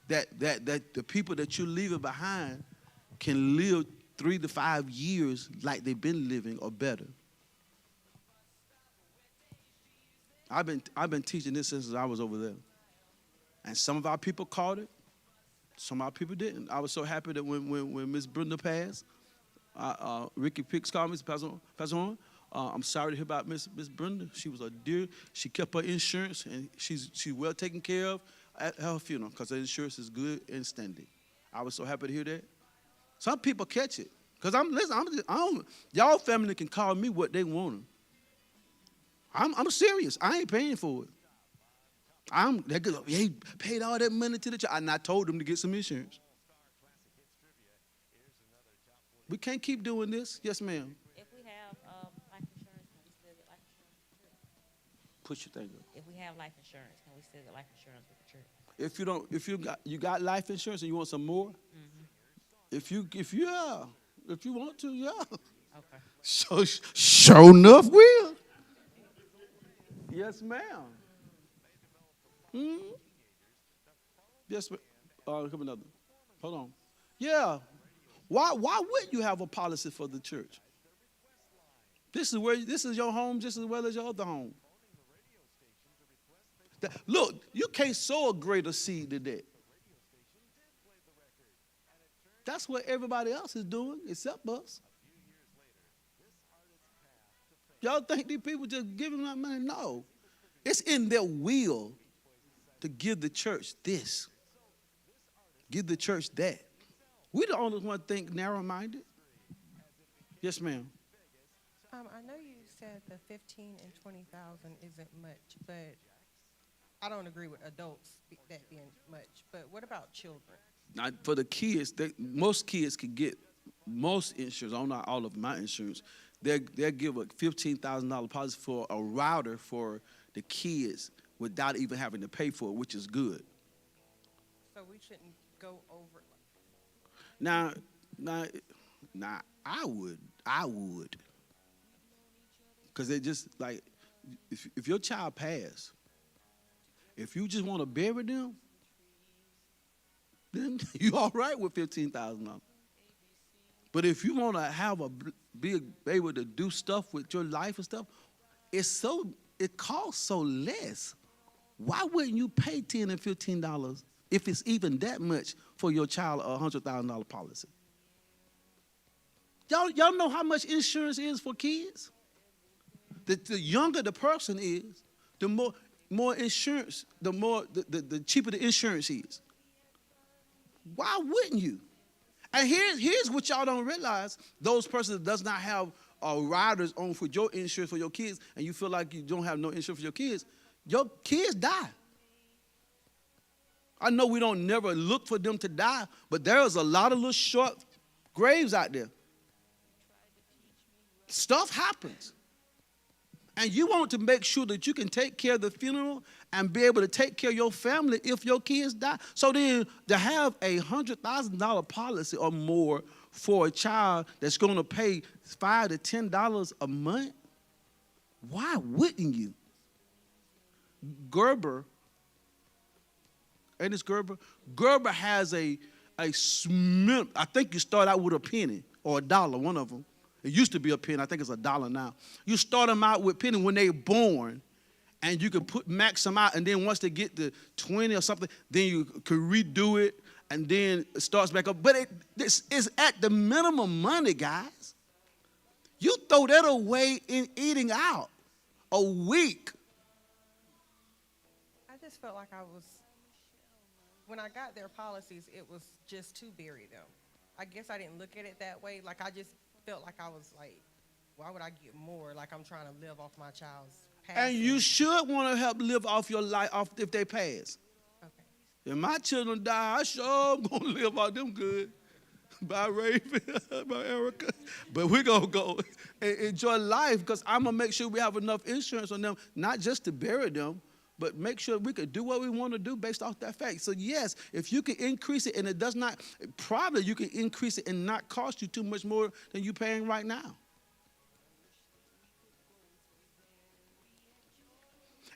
that the people that you're leaving behind can live 3 to 5 years like they've been living or better. I've been teaching this since I was over there. And some of our people caught it. Some of our people didn't. I was so happy that when Miss Brenda passed, Ricky Picks called me, Pastor Horn. I'm sorry to hear about Miss Brenda. She was a dear. She kept her insurance, and she's well taken care of at her funeral because her insurance is good and standing. I was so happy to hear that. Some people catch it because y'all family can call me what they want. I'm serious. I ain't paying for it. He paid all that money to the church. And I told them to get some insurance. We can't keep doing this. Yes, ma'am. If we have life insurance, can we still get life insurance? Push your thing up. If we have life insurance, can we still get life insurance with the church? If you got life insurance and you want some more, if you want to, yeah. Okay. So sure enough, will. Yes, ma'am. Yes, come another. Hold on. Yeah. Why wouldn't you have a policy for the church? This is your home just as well as your other home. Look, you can't sow a greater seed than that. That's what everybody else is doing except us. Y'all think these people just giving that money? No. It's in their will to give the church this. Give the church that. We the only one think narrow-minded. Yes, ma'am. I know you said the 15 and 20,000 isn't much, but I don't agree with adults that being much. But what about children? Now, for the kids, most kids can get most insurance. I don't know all of my insurance. They'll give a $15,000 policy for a router for the kids without even having to pay for it, which is good. So we shouldn't go over. Now, I would. Because they just, like, if your child passed, if you just want to bury them, then you all right with $15,000. But if you want to be able to do stuff with your life and stuff, it costs so less. Why wouldn't you pay $10 and $15 if it's even that much for your child a $100,000 policy? Y'all know how much insurance is for kids? The younger the person is, the more insurance, the cheaper the insurance is. Why wouldn't you? And here's what y'all don't realize. Those persons that does not have riders on for your insurance for your kids, and you feel like you don't have no insurance for your kids die. I know we don't never look for them to die, but there's a lot of little short graves out there. Stuff happens. And you want to make sure that you can take care of the funeral and be able to take care of your family if your kids die. So then to have a $100,000 policy or more for a child that's going to pay $5 to $10 a month, why wouldn't you? Gerber, ain't this Gerber? Gerber has I think you start out with a penny or $1, one of them. It used to be a penny. I think it's $1 now. You start them out with penny when they're born, and you can max them out, and then once they get to 20 or something, then you can redo it, and then it starts back up. But this is at the minimum money, guys. You throw that away in eating out a week. I just felt like when I got their policies, it was just to bury them. I guess I didn't look at it that way. Like, I just felt like I was like, why would I get more? Like, I'm trying to live off my child's past. And you should want to help live off your life if they pass. Okay. If my children die, I sure am going to live off them good. By Raven, by Erica. But we're going to go and enjoy life, because I'm going to make sure we have enough insurance on them, not just to bury them, but make sure we can do what we want to do based off that fact. So yes, if you can increase it and it does not, probably you can increase it and not cost you too much more than you're paying right now.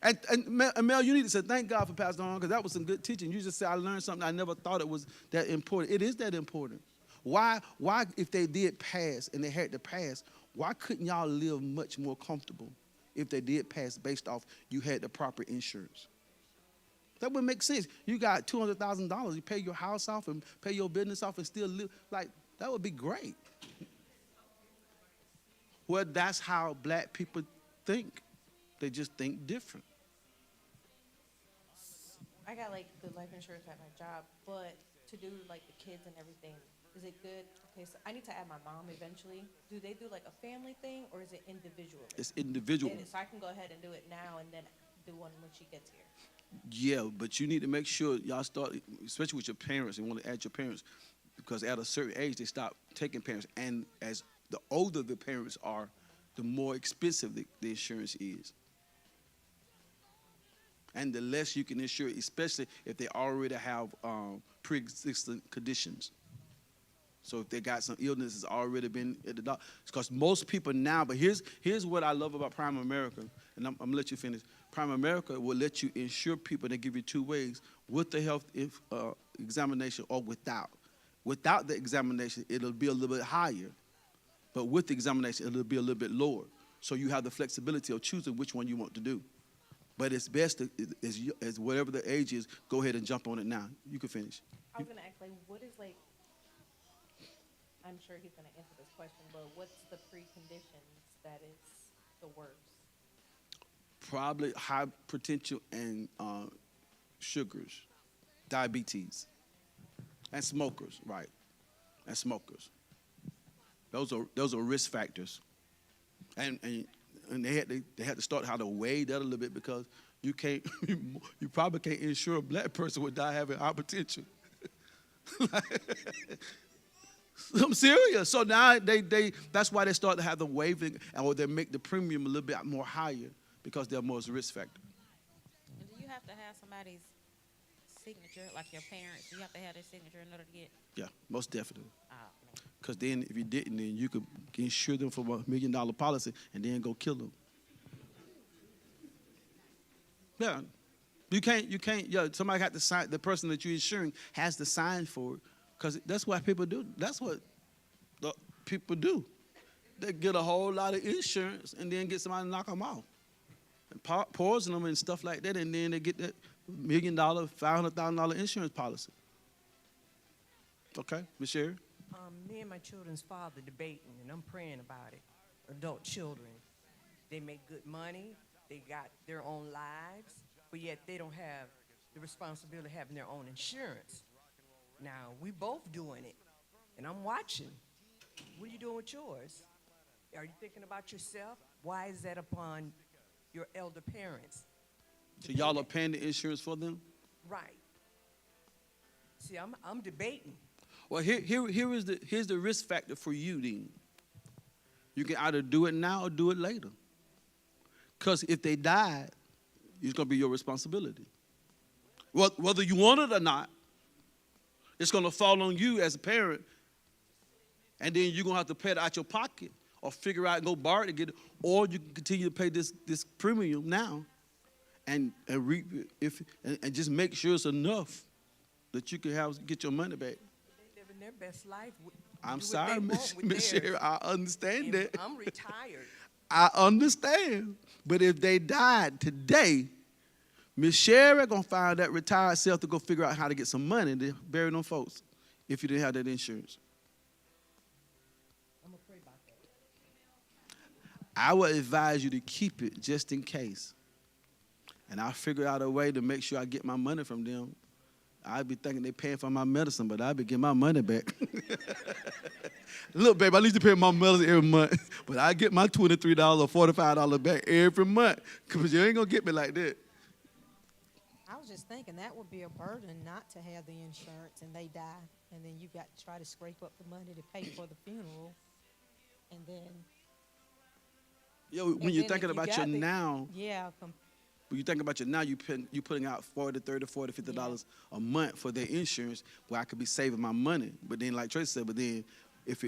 And Mel, you need to say thank God for Pastor Horn, because that was some good teaching. You just said I learned something I never thought it was that important. It is that important. Why if they did pass and they had to pass, why couldn't y'all live much more comfortable if they did pass based off you had the proper insurance? That would make sense. You got $200,000. You pay your house off and pay your business off and still live. Like, that would be great. Well, that's how black people think. They just think different. I got like the life insurance at my job, but to do like the kids and everything, is it good? Okay, so I need to add my mom eventually. Do they do like a family thing, or is it individual? It's individual. So I can go ahead and do it now and then do one when she gets here. Yeah, but you need to make sure y'all start, especially with your parents, and want to add your parents, because at a certain age they stop taking parents, and as the older the parents are, the more expensive the insurance is. And the less you can insure, especially if they already have pre-existing conditions. So if they got some illnesses already been at the doctor, because most people now, but here's what I love about Prime America, and I'm gonna let you finish. Prime America will let you insure people. They give you two ways: with the health examination or without. Without the examination, it'll be a little bit higher, but with the examination, it'll be a little bit lower. So you have the flexibility of choosing which one you want to do. But it's best to, as whatever the age is, go ahead and jump on it now. You can finish. I was gonna ask, like, what is like? I'm sure he's gonna answer this question, but what's the preconditions that it's the worst? Probably hypertension and sugars, diabetes, and smokers, right? And smokers. Those are risk factors, and they had to start how to weigh that a little bit, because you can't you probably can't insure a black person without having hypertension. I'm serious. So now that's why they start to have the waiving, or they make the premium a little bit more higher, because they're more risk factor. And do you have to have somebody's signature, like your parents? You have to have their signature in order to get? Yeah, most definitely. Oh, man. Because then if you didn't, then you could insure them for $1 million policy and then go kill them. Yeah. You can't, yeah, somebody had to sign, the person that you're insuring has to sign for it, because that's what people do. That's what the people do. They get a whole lot of insurance and then get somebody to knock them off and poison them and stuff like that, and then they get that $1 million, $500,000 insurance policy. Okay, Ms. Sherry? Me and my children's father debating, and I'm praying about it. Adult children, they make good money, they got their own lives, but yet they don't have the responsibility of having their own insurance. Now, we both doing it, and I'm watching. What are you doing with yours? Are you thinking about yourself? Why is that upon your elder parents? So y'all are paying the insurance for them? Right. See, I'm debating. Well, here's the risk factor for you then. You can either do it now or do it later. Because if they died, it's going to be your responsibility. Well, whether you want it or not, it's going to fall on you as a parent, and then you're going to have to pay it out your pocket or figure out and go borrow to get it, or you can continue to pay this premium now and just make sure it's enough that you can get your money back. They living their best life. I'm do what sorry, they Miss want with Sherry. theirs. I understand And that. I'm retired. I understand. But if they died today, Miss Sherry gonna find that retired self to go figure out how to get some money to bury them folks if you didn't have that insurance. I'm gonna pray about that. I would advise you to keep it just in case. And I'll figure out a way to make sure I get my money from them. I'd be thinking they paying for my medicine, but I'd be getting my money back. Look, babe, I need to pay my medicine every month, but I get my $23 or $45 back every month because you ain't going to get me like that. I was just thinking that would be a burden not to have the insurance and they die, and then you got to try to scrape up the money to pay for the funeral, and then. Yo, when you're thinking about your now, yeah, when you think about your now, you putting out $40, $30, $40, $50 a month for their insurance, where I could be saving my money. But then, like Tracy said, but then if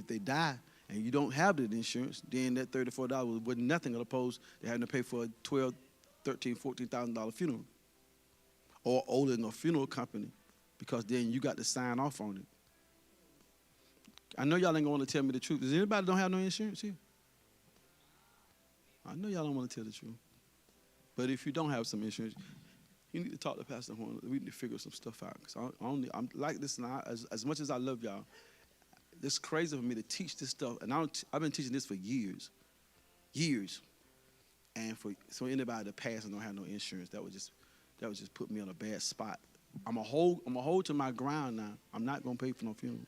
they die and you don't have that insurance, then that $30, $40 was nothing as opposed to having to pay for a $12,000, $13,000, $14,000 funeral, or owing a funeral company, because then you got to sign off on it. I know y'all ain't gonna want to tell me the truth. Does anybody don't have no insurance here? I know y'all don't want to tell the truth. But if you don't have some insurance, you need to talk to Pastor Horn. We need to figure some stuff out. Because I'm like this, and as much as I love y'all, it's crazy for me to teach this stuff. And I've been teaching this for years. And for anybody to pass and don't have no insurance, that would just put me on a bad spot. I'm a hold to my ground now. I'm not gonna pay for no funeral,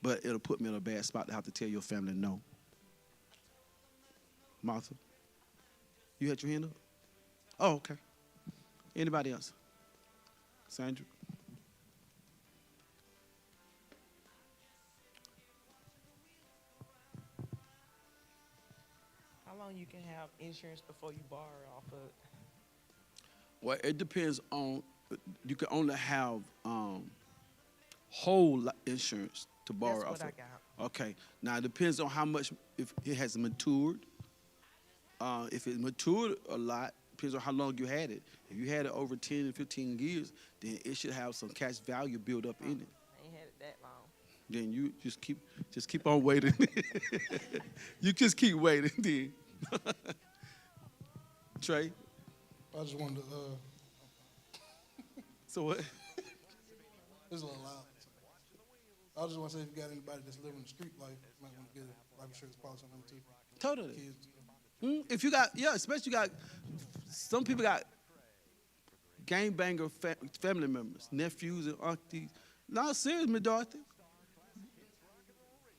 but it'll put me in a bad spot to have to tell your family no. Martha, you had your hand up? Oh, okay. Anybody else? Sandra? How long you can have insurance before you borrow off of it? Well, it depends on, you can only have whole insurance to borrow That's off what of. I got. Okay. Now, it depends on how much, if it has matured. If it matured a lot, depends on how long you had it. If you had it over 10 and 15 years, then it should have some cash value built up in it. I ain't had it that long. Then you just keep on waiting. You just keep waiting then. Trey? I just wanted to, So what? It's a little loud. I just want to say, if you got anybody that's living the street life, you might want to get a life insurance policy on them too. Totally. Kids. If you got, especially you got, some people got gangbanger family members, nephews and aunties. No, serious, Miss Dorothy.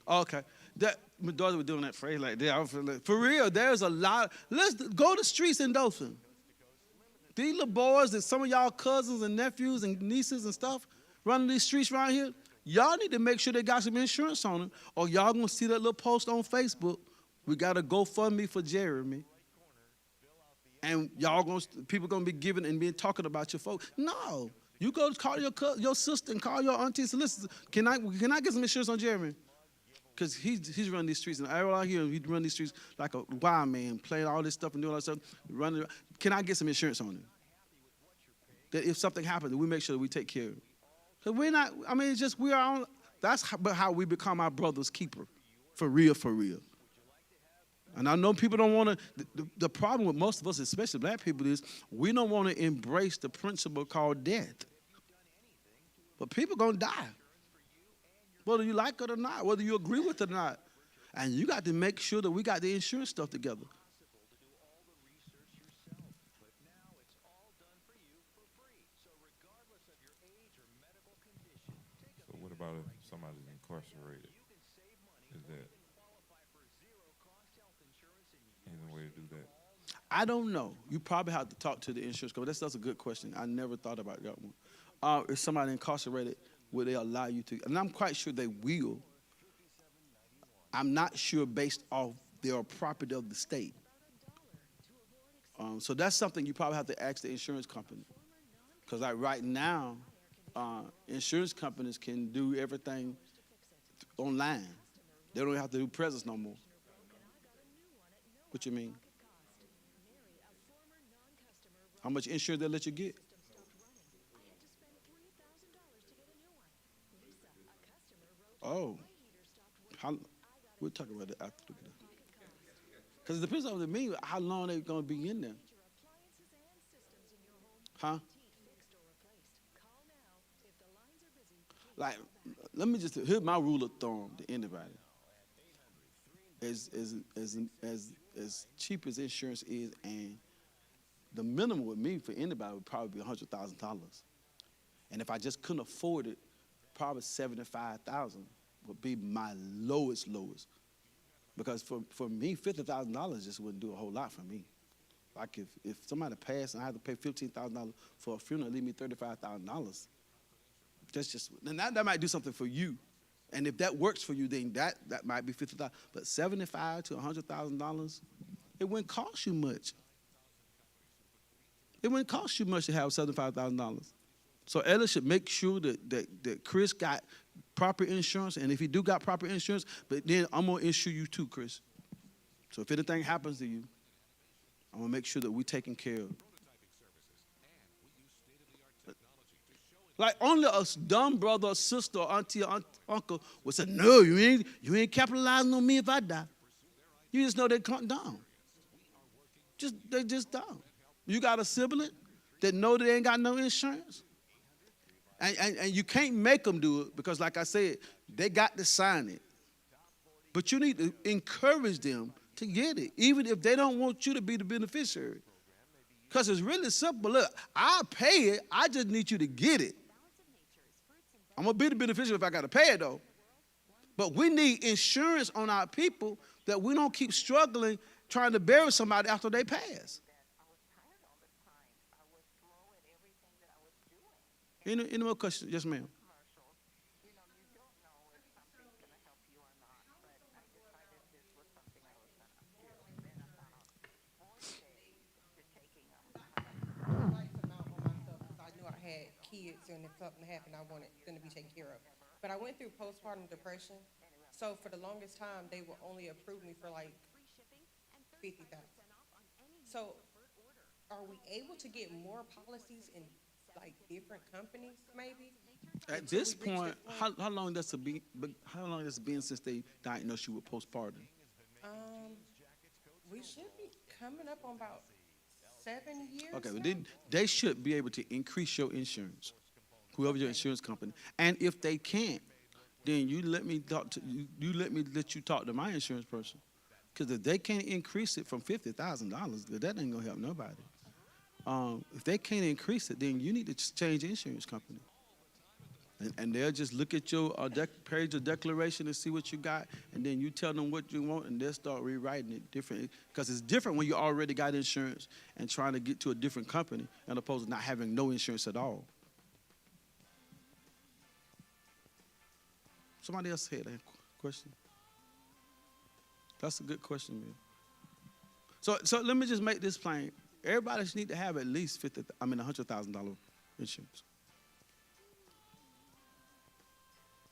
Okay. That Miss Dorothy was doing that phrase like that. I feel like, for real, there's a lot. Let's go to the streets in Dothan. These little boys that some of y'all cousins and nephews and nieces and stuff running these streets around here, y'all need to make sure they got some insurance on them, or y'all gonna see that little post on Facebook. We got a GoFundMe for Jeremy. And people gonna be giving and being talking about your folks. No, you go call your sister and call your auntie and say, listen, can I get some insurance on Jeremy? Because he's running these streets, and all I hear, he run these streets like a wild man, playing all this stuff and doing all that stuff. Running. Can I get some insurance on him? That if something happens, we make sure that we take care of it. Because we're not. I mean, it's just we are on. That's how we become our brother's keeper, for real, for real. And I know people don't want to, the problem with most of us, especially black people, is we don't want to embrace the principle called death. But people going to die, whether you like it or not, whether you agree with it or not. And you got to make sure that we got the insurance stuff together. So what about if somebody's incarcerated? Is that any way to do that? I don't know. You probably have to talk to the insurance company. That's a good question. I never thought about that one. If somebody incarcerated, will they allow you to? And I'm quite sure they will. I'm not sure based off their property of the state. So that's something you probably have to ask the insurance company. Because like right now, insurance companies can do everything online. They don't have to do presence no more. What you mean? How much insurance they let you get? Oh, we'll talk about that after the because it depends on me how long they're going to be in there. Huh? Like, let me just, here's my rule of thumb to anybody. As cheap as insurance is, and the minimum with me for anybody would probably be $100,000. And if I just couldn't afford it, probably $75,000 would be my lowest. Because for me, $50,000 just wouldn't do a whole lot for me. Like if somebody passed and I had to pay $15,000 for a funeral, leave me $35,000. That's just, and that might do something for you. And if that works for you, then that might be $50,000. But $75,000 to $100,000, it wouldn't cost you much. It wouldn't cost you much to have $75,000. So Ellis should make sure that Chris got proper insurance, and if he do got proper insurance, but then I'm gonna insure you too, Chris. So if anything happens to you, I'm gonna make sure that we're taken care of. Like only a dumb brother or sister or auntie or uncle would say, no, you ain't capitalizing on me if I die. You just know they come down. They just dumb. You got a sibling that know that they ain't got no insurance? And you can't make them do it because, like I said, they got to sign it. But you need to encourage them to get it, even if they don't want you to be the beneficiary. Because it's really simple. Look, I'll pay it. I just need you to get it. I'm going to be the beneficiary if I got to pay it, though. But we need insurance on our people that we don't keep struggling trying to bury somebody after they pass. Any more questions? Yes, ma'am. Kids, and if something happened, I wanted them to be taken care of. But I went through postpartum depression, so for the longest time, they would only approve me for like $50,000. So, are we able to get more policies in like different companies, maybe? At this point, how long does it been since they diagnosed you with postpartum? We should be coming up on about 7 years. Okay, well, they should be able to increase your insurance, whoever your insurance company. And if they can't, then you let me let you talk to my insurance person. Because if they can't increase it from $50,000, that ain't gonna help nobody. If they can't increase it, then you need to just change the insurance company. And they'll just look at your page of declaration and see what you got, and then you tell them what you want, and they'll start rewriting it differently. Because it's different when you already got insurance and trying to get to a different company, as opposed to not having no insurance at all. Somebody else had a question? That's a good question, man. So let me just make this plain. Everybody should need to have at least $100,000 insurance.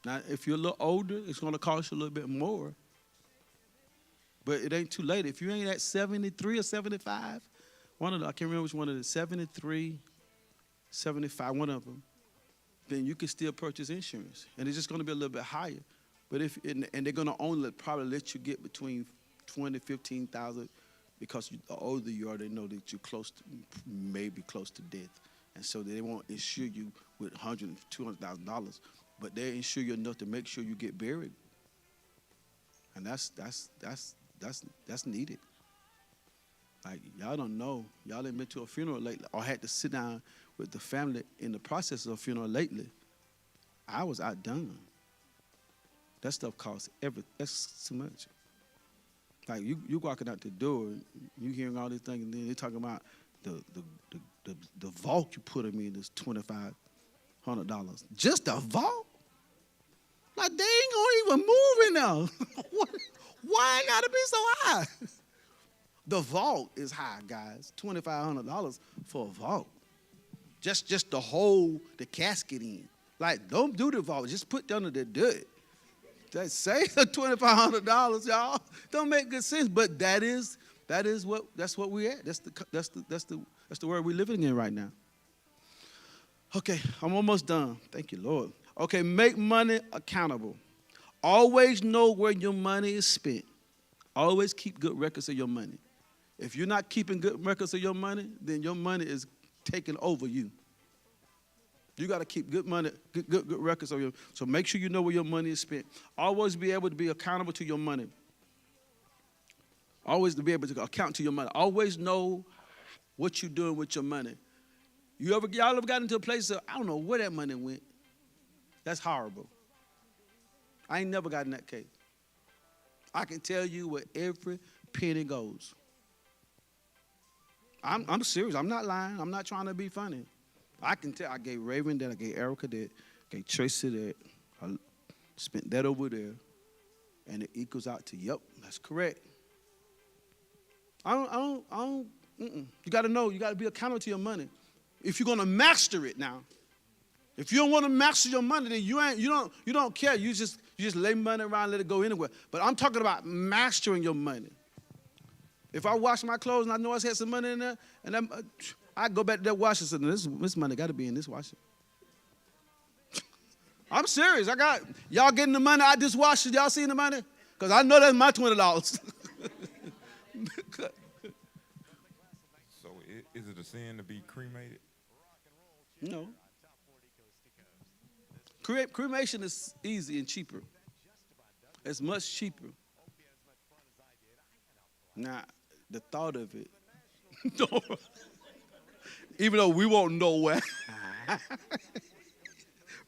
Now, if you're a little older, it's going to cost you a little bit more. But it ain't too late. If you ain't at 73 or 75, I can't remember which one of the 73, 75, one of them, then you can still purchase insurance. And it's just going to be a little bit higher. But and they're going to only probably let you get between $20,000 and $15,000 because the older you are, they know that you're maybe close to death. And so they won't insure you with $100,000, $200,000. But they insure you enough to make sure you get buried, and that's needed. Like y'all don't know, y'all ain't been to a funeral lately, or had to sit down with the family in the process of a funeral lately. I was outdone. That stuff costs that's too much. Like you walking out the door, you hearing all these things, and then they talking about the vault you put them in is $2,500. Just a vault? Like they ain't gonna even move in there. Why it gotta be so high? The vault is high, guys. $2,500 for a vault. Just to hold the casket in. Like, don't do the vault. Just put under the dirt. That say $2,500, y'all. Don't make good sense, but that is That's what we're at. That's the world we're living in right now. Okay, I'm almost done. Thank you, Lord. Okay, make money accountable. Always know where your money is spent. Always keep good records of your money. If you're not keeping good records of your money, then your money is taking over you. You got to keep good records of your. So make sure you know where your money is spent. Always be able to be accountable to your money. Always to be able to account to your money. Always know what you're doing with your money. Y'all ever got into a place of, I don't know where that money went? That's horrible. I ain't never got in that case. I can tell you where every penny goes. I'm serious. I'm not lying. I'm not trying to be funny. I can tell. I gave Raven that. I gave Erica that. I gave Tracy that. I spent that over there. And it equals out to, yep, that's correct. You got to know. You got to be accountable to your money. If you're going to master it now, if you don't want to master your money, then you don't care. You just lay money around and let it go anywhere. But I'm talking about mastering your money. If I wash my clothes and I know I had some money in there, and I go back to that washer and say, this money got to be in this washer. I'm serious. Y'all getting the money out this washer? Y'all seeing the money? Because I know that's my $20. So is it a sin to be cremated? No. Cremation is easy and cheaper. It's much cheaper. Now, the thought of it, even though we won't know where,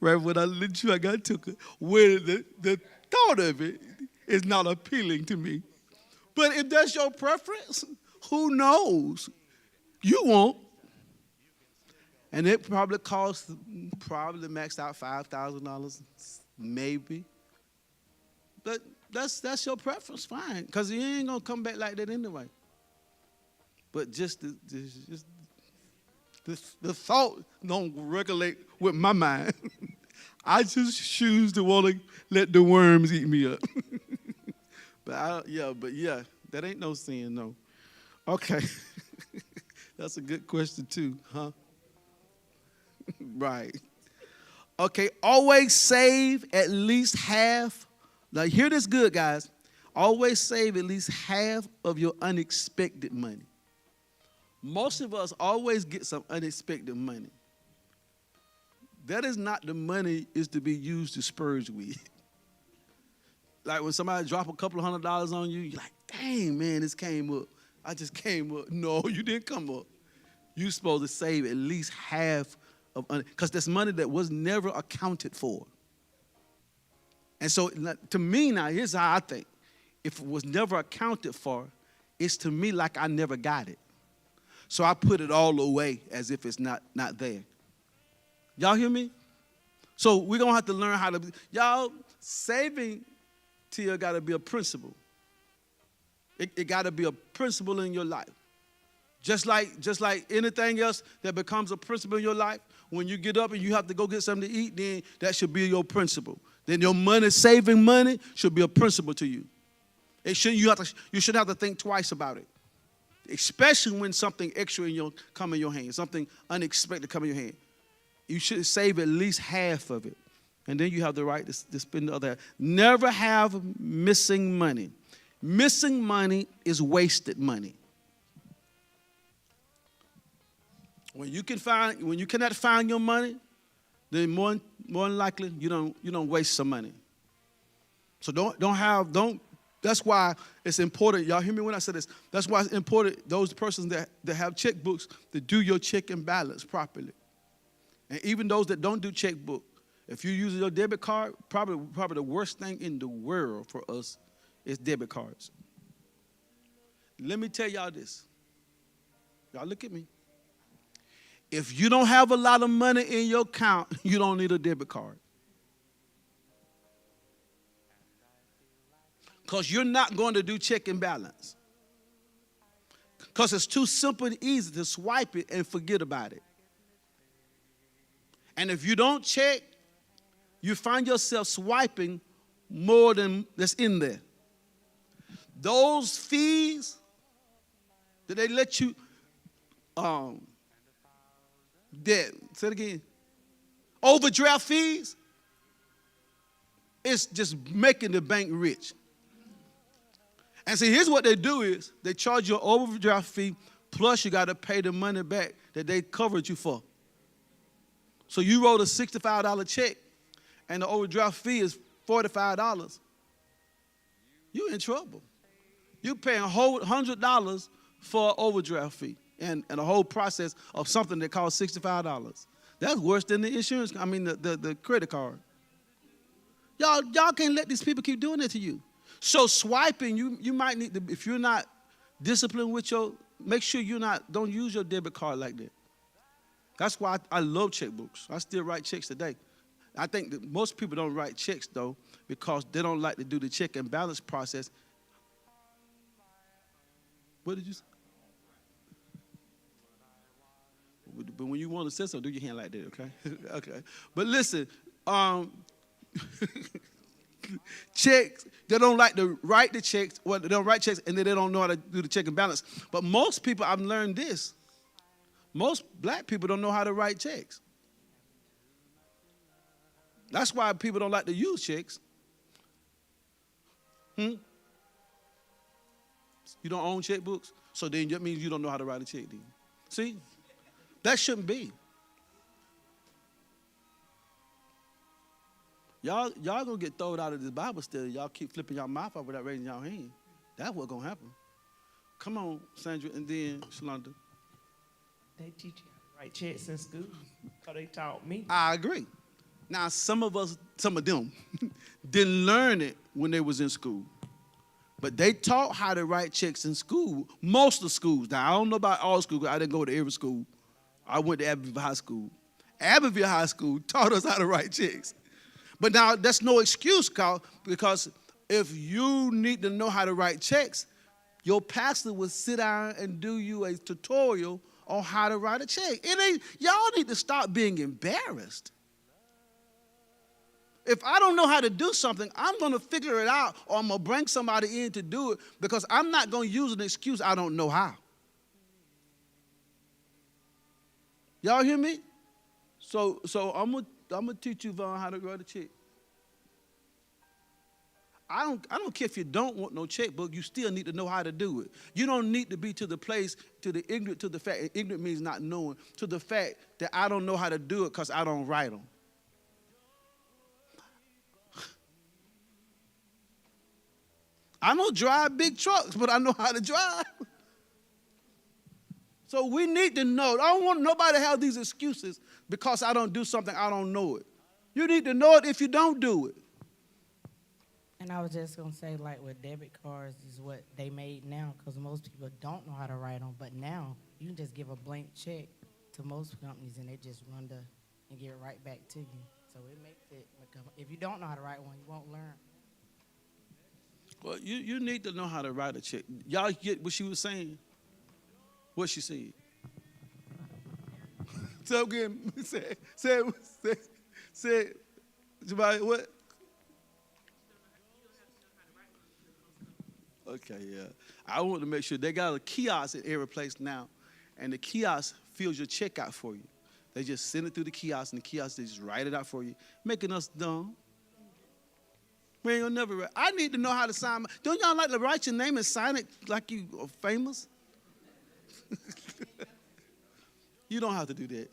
right when I let you, I got took it, where the thought of it is not appealing to me. But if that's your preference, who knows? You won't. And it probably maxed out $5,000, maybe. But that's your preference, fine, because you ain't gonna come back like that anyway. But just the thought don't regulate with my mind. I just choose to want to let the worms eat me up. But that ain't no sin, no. Okay, that's a good question too, huh? Right. Okay, always save at least half. Now, hear this good, guys. Always save at least half of your unexpected money. Most of us always get some unexpected money. That is not the money is to be used to spurge with. Like when somebody drop a couple of $100 on you, you're like, dang, man, this came up. I just came up. No, you didn't come up. You're supposed to save at least half of, because that's money that was never accounted for. And so to me now, here's how I think. If it was never accounted for, it's to me like I never got it. So I put it all away as if it's not there. Y'all hear me? So we're going to have to learn how to, saving to you got to be a principle. It got to be a principle in your life. Just like anything else that becomes a principle in your life, when you get up and you have to go get something to eat, then that should be your principle. Then your money, saving money, should be a principle to you. You shouldn't have to think twice about it, especially when something extra come in your hand, something unexpected come in your hand. You should save at least half of it, and then you have the right to spend the other half. Never have missing money. Missing money is wasted money. When you cannot find your money, then more than likely you don't waste some money. So that's why it's important. Y'all hear me when I say this? That's why it's important, those persons that have checkbooks, to do your check and balance properly. And even those that don't do checkbook, if you're using your debit card, probably the worst thing in the world for us is debit cards. Let me tell y'all this. Y'all look at me. If you don't have a lot of money in your account, you don't need a debit card. Because you're not going to do check and balance. Because it's too simple and easy to swipe it and forget about it. And if you don't check, you find yourself swiping more than that's in there. Those fees Did they let you debt? Say it again. Overdraft fees? It's just making the bank rich. And see, here's what they do is they charge you an overdraft fee, plus you got to pay the money back that they covered you for. So you wrote a $65 check, and the overdraft fee is $45. You're in trouble. You're paying a whole $100 for an overdraft fee and a whole process of something that costs $65. That's worse than the insurance, the credit card. Y'all can't let these people keep doing it to you. So swiping, you might need to, if you're not disciplined with make sure don't use your debit card like that. That's why I love checkbooks. I still write checks today. I think that most people don't write checks, though, because they don't like to do the check and balance process. What did you say? But when you want to say something, do your hand like that, okay? Okay. But listen, checks, they don't like to write the checks, well, they don't write checks, and then they don't know how to do the check and balance. But most people, I've learned this. Most black people don't know how to write checks. That's why people don't like to use checks. You don't own checkbooks? So then that means you don't know how to write a check, then. See? That shouldn't be. Y'all gonna get thrown out of this Bible study. Y'all keep flipping your mouth up without raising your hand. That's what's gonna happen. Come on, Sandra, and then Shalonda. They teach you how to write checks in school, because they taught me. I agree. Now, some of them, didn't learn it when they was in school. But they taught how to write checks in school, most of schools. Now, I don't know about all schools. I didn't go to every school. I went to Abbeville High School. Abbeville High School taught us how to write checks. But now, that's no excuse, Carl, because if you need to know how to write checks, your pastor will sit down and do you a tutorial on how to write a check. Y'all need to stop being embarrassed. If I don't know how to do something, I'm going to figure it out, or I'm going to bring somebody in to do it, because I'm not going to use an excuse I don't know how. Y'all hear me? So I'm gonna teach you, Vaughn, how to write a check. I don't care if you don't want no checkbook, you still need to know how to do it. You don't need to be to the place, ignorant to the fact, ignorant means not knowing, to the fact that I don't know how to do it because I don't write them. I don't drive big trucks, but I know how to drive. So we need to know. I don't want nobody to have these excuses because I don't do something, I don't know it. You need to know it if you don't do it. And I was just going to say, like, with debit cards is what they made now, because most people don't know how to write them. But now, you can just give a blank check to most companies, and they just run and give it right back to you. So it makes it become, if you don't know how to write one, you won't learn. Well, you need to know how to write a check. Y'all get what she was saying? What she said? So again, say, Jabari, what? Okay, yeah. I want to make sure they got a kiosk at every place now, and the kiosk fills your check out for you. They just send it through the kiosk, and the kiosk, they just write it out for you, making us dumb. We ain't gonna never write. I need to know how to sign. Don't y'all like to write your name and sign it like you are famous? You don't have to do that.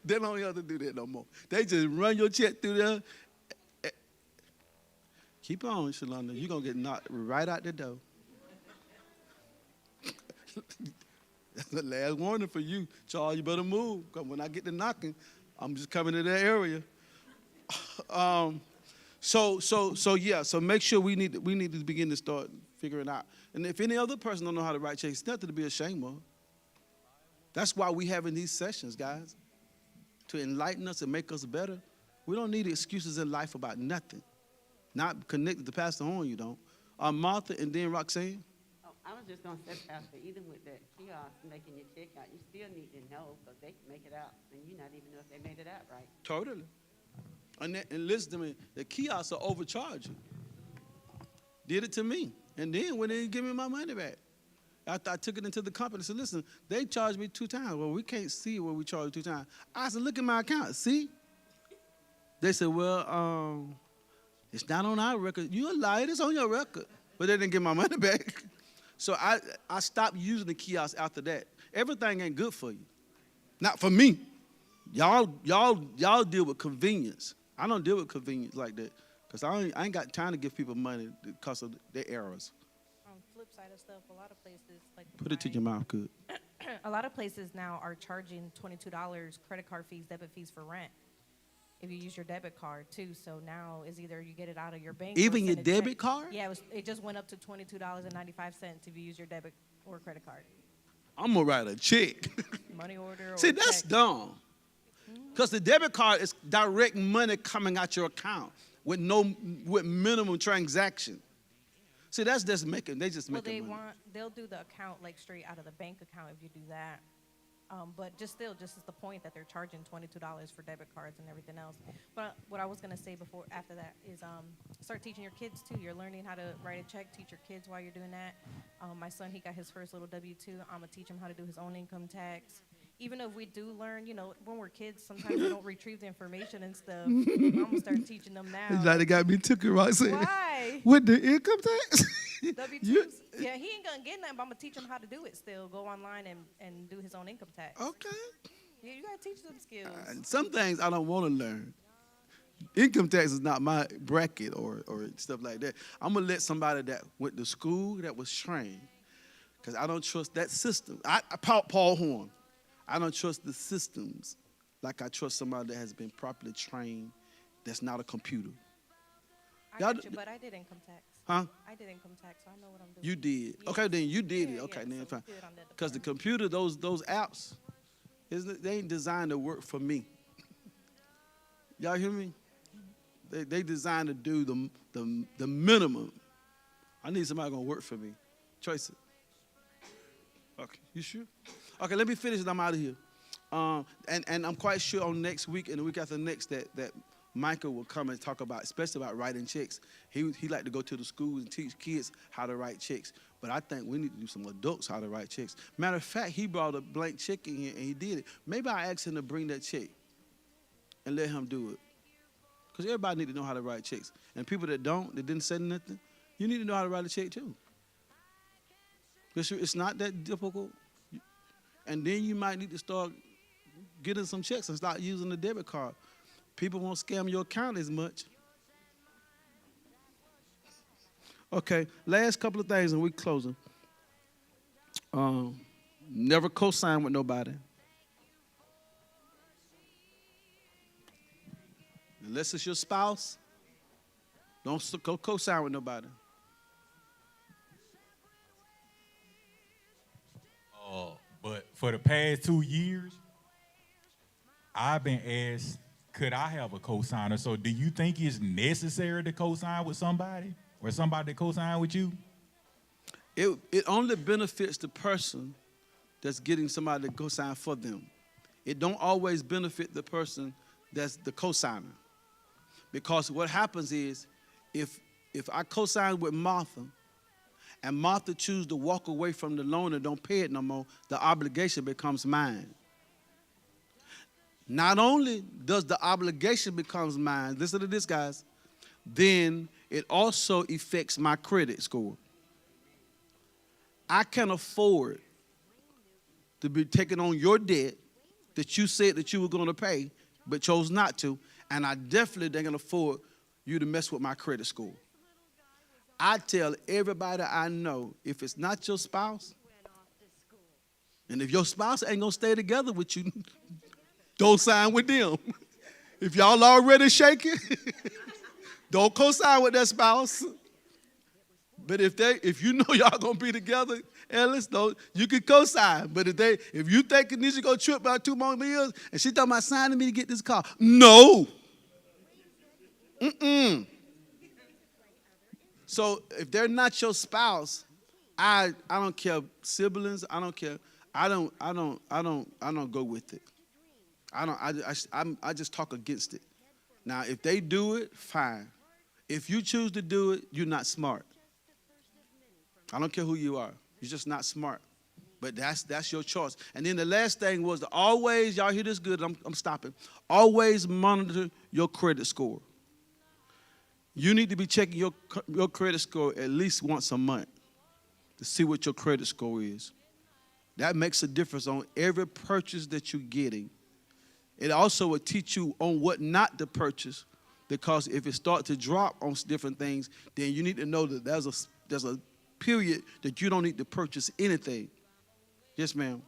They don't have to do that no more. They just run your check through there. Keep on, Shalonda. You're going to get knocked right out the door. That's the last warning for you. Charles, you better move. Because when I get to knocking, I'm just coming to that area. So make sure we need to begin to start figuring out. And if any other person don't know how to write checks, it's nothing to be ashamed of. That's why we having these sessions, guys, to enlighten us and make us better. We don't need excuses in life about nothing. Not connected to Pastor Horn, you don't. Martha and then Roxanne. Oh, I was just going to say, Pastor, even with that kiosk making your check out, you still need to know, because they can make it out, and you not even know if they made it out right. Totally. And listen to me, the kiosks will overcharge you. Did it to me. And then when they didn't give me my money back. After I took it into the company, I said, listen, they charged me 2 times. Well, we can't see where we charged 2 times. I said, look at my account. See? They said, well, it's not on our record. You a liar. It's on your record. But they didn't get my money back. So I stopped using the kiosk after that. Everything ain't good for you. Not for me. Y'all deal with convenience. I don't deal with convenience like that. Because I ain't got time to give people money because of their errors. On the flip side of stuff, a lot of places like Put it to your mouth, good. a lot of places now are charging $22 credit card fees, debit fees for rent. If you use your debit card too, so now is either you get it out of your bank. Even or your send a check. debit card? Yeah, it just went up to $22.95 if you use your debit or credit card. I'm gonna write a check. Money order. Or See, that's check. dumb. Because the debit card is direct money coming out your account with minimum transaction. See, that's just making money. They'll do the account like straight out of the bank account if you do that. But just is the point that they're charging $22 for debit cards and everything else. But what I was gonna say after that is start teaching your kids too. You're learning how to write a check, teach your kids while you're doing that. My son, he got his first little W-2. I'm gonna teach him how to do his own income tax. Even if we do learn, when we're kids, sometimes we don't retrieve the information and stuff. I'm gonna start teaching them now. It's like they got me took it right. Why? With the income tax? W-2s? Yeah, he ain't gonna get nothing, but I'm gonna teach him how to do it still. Go online and do his own income tax. Okay. Yeah, you gotta teach them skills. And some things I don't want to learn. Income tax is not my bracket or stuff like that. I'm gonna let somebody that went to school that was trained, because I don't trust that system. Paul Horn. I don't trust the systems like I trust somebody that has been properly trained that's not a computer. I got you, but I did income tax. Huh? I did income tax, so I know what I'm doing. You did. Yes. Okay, then you did it. Yeah, Okay, yeah, then so fine. we did on that Because the computer, those apps, they ain't designed to work for me. Y'all hear me? They designed to do the minimum. I need somebody gonna work for me. Tracy. Okay, you sure? Okay, let me finish and I'm out of here. And I'm quite sure on next week and the week after next that Michael will come and talk about, especially about writing checks. He like to go to the schools and teach kids how to write checks. But I think we need to do some adults how to write checks. Matter of fact, he brought a blank check in here and he did it. Maybe I ask him to bring that check and let him do it. Because everybody need to know how to write checks. And people that didn't say nothing, you need to know how to write a check too. It's not that difficult. And then you might need to start getting some checks and start using the debit card. People won't scam your account as much. Okay, last couple of things and we're closing. Never co-sign with nobody. Unless it's your spouse, don't co-sign with nobody. But for the past 2 years, I've been asked, could I have a co-signer? So do you think it's necessary to co-sign with somebody or somebody to co-sign with you? It only benefits the person that's getting somebody to co-sign for them. It don't always benefit the person that's the co-signer. Because what happens is, if I co-sign with Martha, and Martha chooses to walk away from the loan and don't pay it no more, the obligation becomes mine. Not only does the obligation becomes mine, listen to this, guys, then it also affects my credit score. I can afford to be taking on your debt that you said that you were going to pay, but chose not to, and I definitely ain't going to afford you to mess with my credit score. I tell everybody I know, if it's not your spouse, and if your spouse ain't going to stay together with you, don't sign with them. If y'all already shaking, don't co-sign with that spouse. But if you know y'all going to be together, Ellis, you can co-sign. But if you think Kanisha going to trip about 2 more years, and she talking about signing me to get this car, no. So if they're not your spouse, I don't care siblings. I don't care. I don't go with it. I just talk against it. Now if they do it, fine. If you choose to do it, you're not smart. I don't care who you are. You're just not smart. But that's your choice. And then the last thing was to always, y'all hear this good, I'm stopping. Always monitor your credit score. You need to be checking your credit score at least once a month to see what your credit score is. That makes a difference on every purchase that you're getting. It also will teach you on what not to purchase, because if it starts to drop on different things, then you need to know that there's a period that you don't need to purchase anything. Yes, ma'am.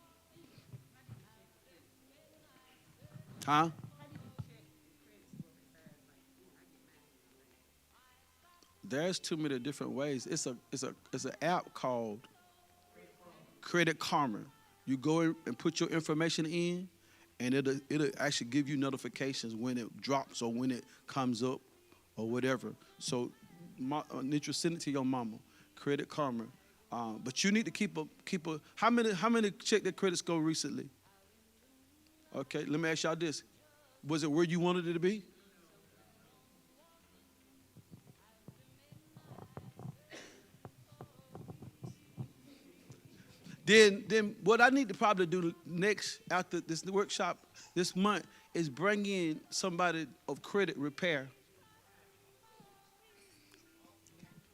Huh? There's too many different ways. It's an app called Credit Karma. You go in and put your information in, and it'll actually give you notifications when it drops or when it comes up or whatever. So, Nitra, send it to your mama. Credit Karma. But you need to keep a. How many checked their credit score recently? Okay, let me ask y'all this: was it where you wanted it to be? Then what I need to probably do next after this workshop this month is bring in somebody of credit repair.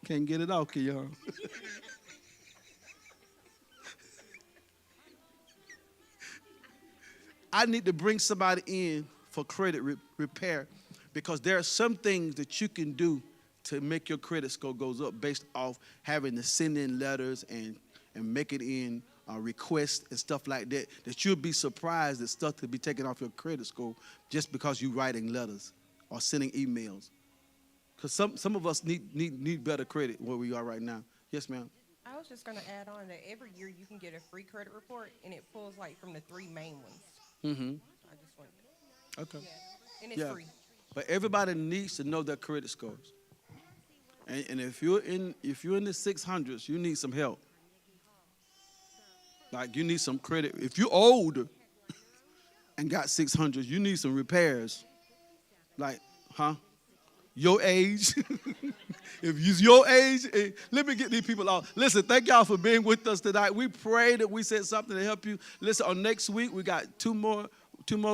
Can't get it out, y'all. I need to bring somebody in for credit repair, because there are some things that you can do to make your credit score goes up based off having to send in letters and make it in requests and stuff like that, that you'll be surprised that stuff to be taken off your credit score just because you're writing letters or sending emails. Because some of us need better credit where we are right now. Yes, ma'am. I was just going to add on that every year you can get a free credit report, and it pulls like from the 3 main ones. Mm-hmm. I just want Okay. Yeah. And it's free. But everybody needs to know their credit scores. And if you're in the 600s, you need some help. Like, you need some credit. If you're older and got 600s, you need some repairs. Like, your age. If it's your age, let me get these people out. Listen, thank y'all for being with us tonight. We pray that we said something to help you. Listen, on next week, we got two more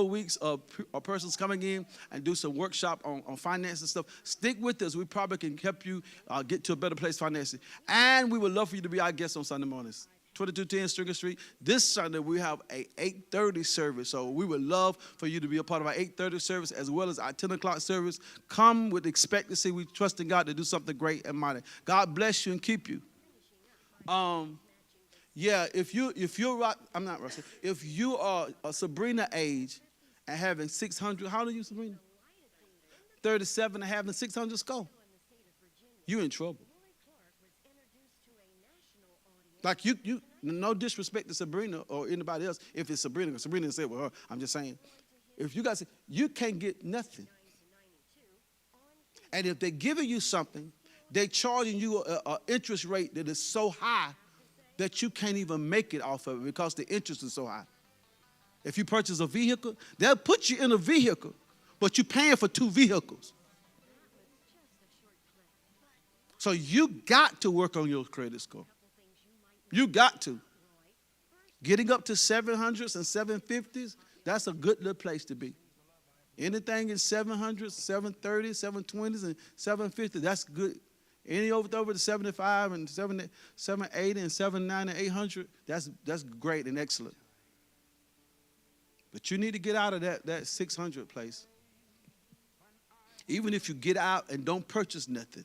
weeks of persons coming in and do some workshop on finance and stuff. Stick with us. We probably can help you get to a better place financially. And we would love for you to be our guest on Sunday mornings. 2210 Stringer Street. This Sunday, we have a 8:30 service. So we would love for you to be a part of our 8:30 service as well as our 10 o'clock service. Come with expectancy. We trust in God to do something great and mighty. God bless you and keep you. If you are a Sabrina age and having 600, how old are you, Sabrina? 37 and having 600 score. You in trouble. Like you, no disrespect to Sabrina or anybody else. If it's Sabrina, because Sabrina said, well, I'm just saying. If you guys, you can't get nothing. And if they're giving you something, they're charging you an interest rate that is so high that you can't even make it off of it because the interest is so high. If you purchase a vehicle, they'll put you in a vehicle, but you're paying for 2 vehicles. So you got to work on your credit score. You got to. Getting up to 700s and 750s, that's a good little place to be. Anything in 700s, 730s, 720s, and 750s, that's good. Any over the 75 and 780 and 790 and 800, that's great and excellent. But you need to get out of that 600 place. Even if you get out and don't purchase nothing,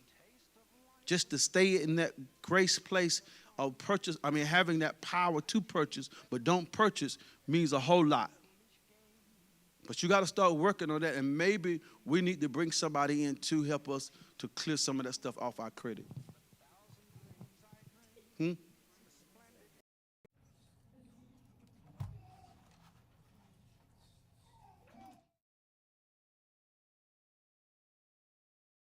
just to stay in that grace place of purchase, having that power to purchase, but don't purchase means a whole lot. But you got to start working on that, and maybe we need to bring somebody in to help us to clear some of that stuff off our credit.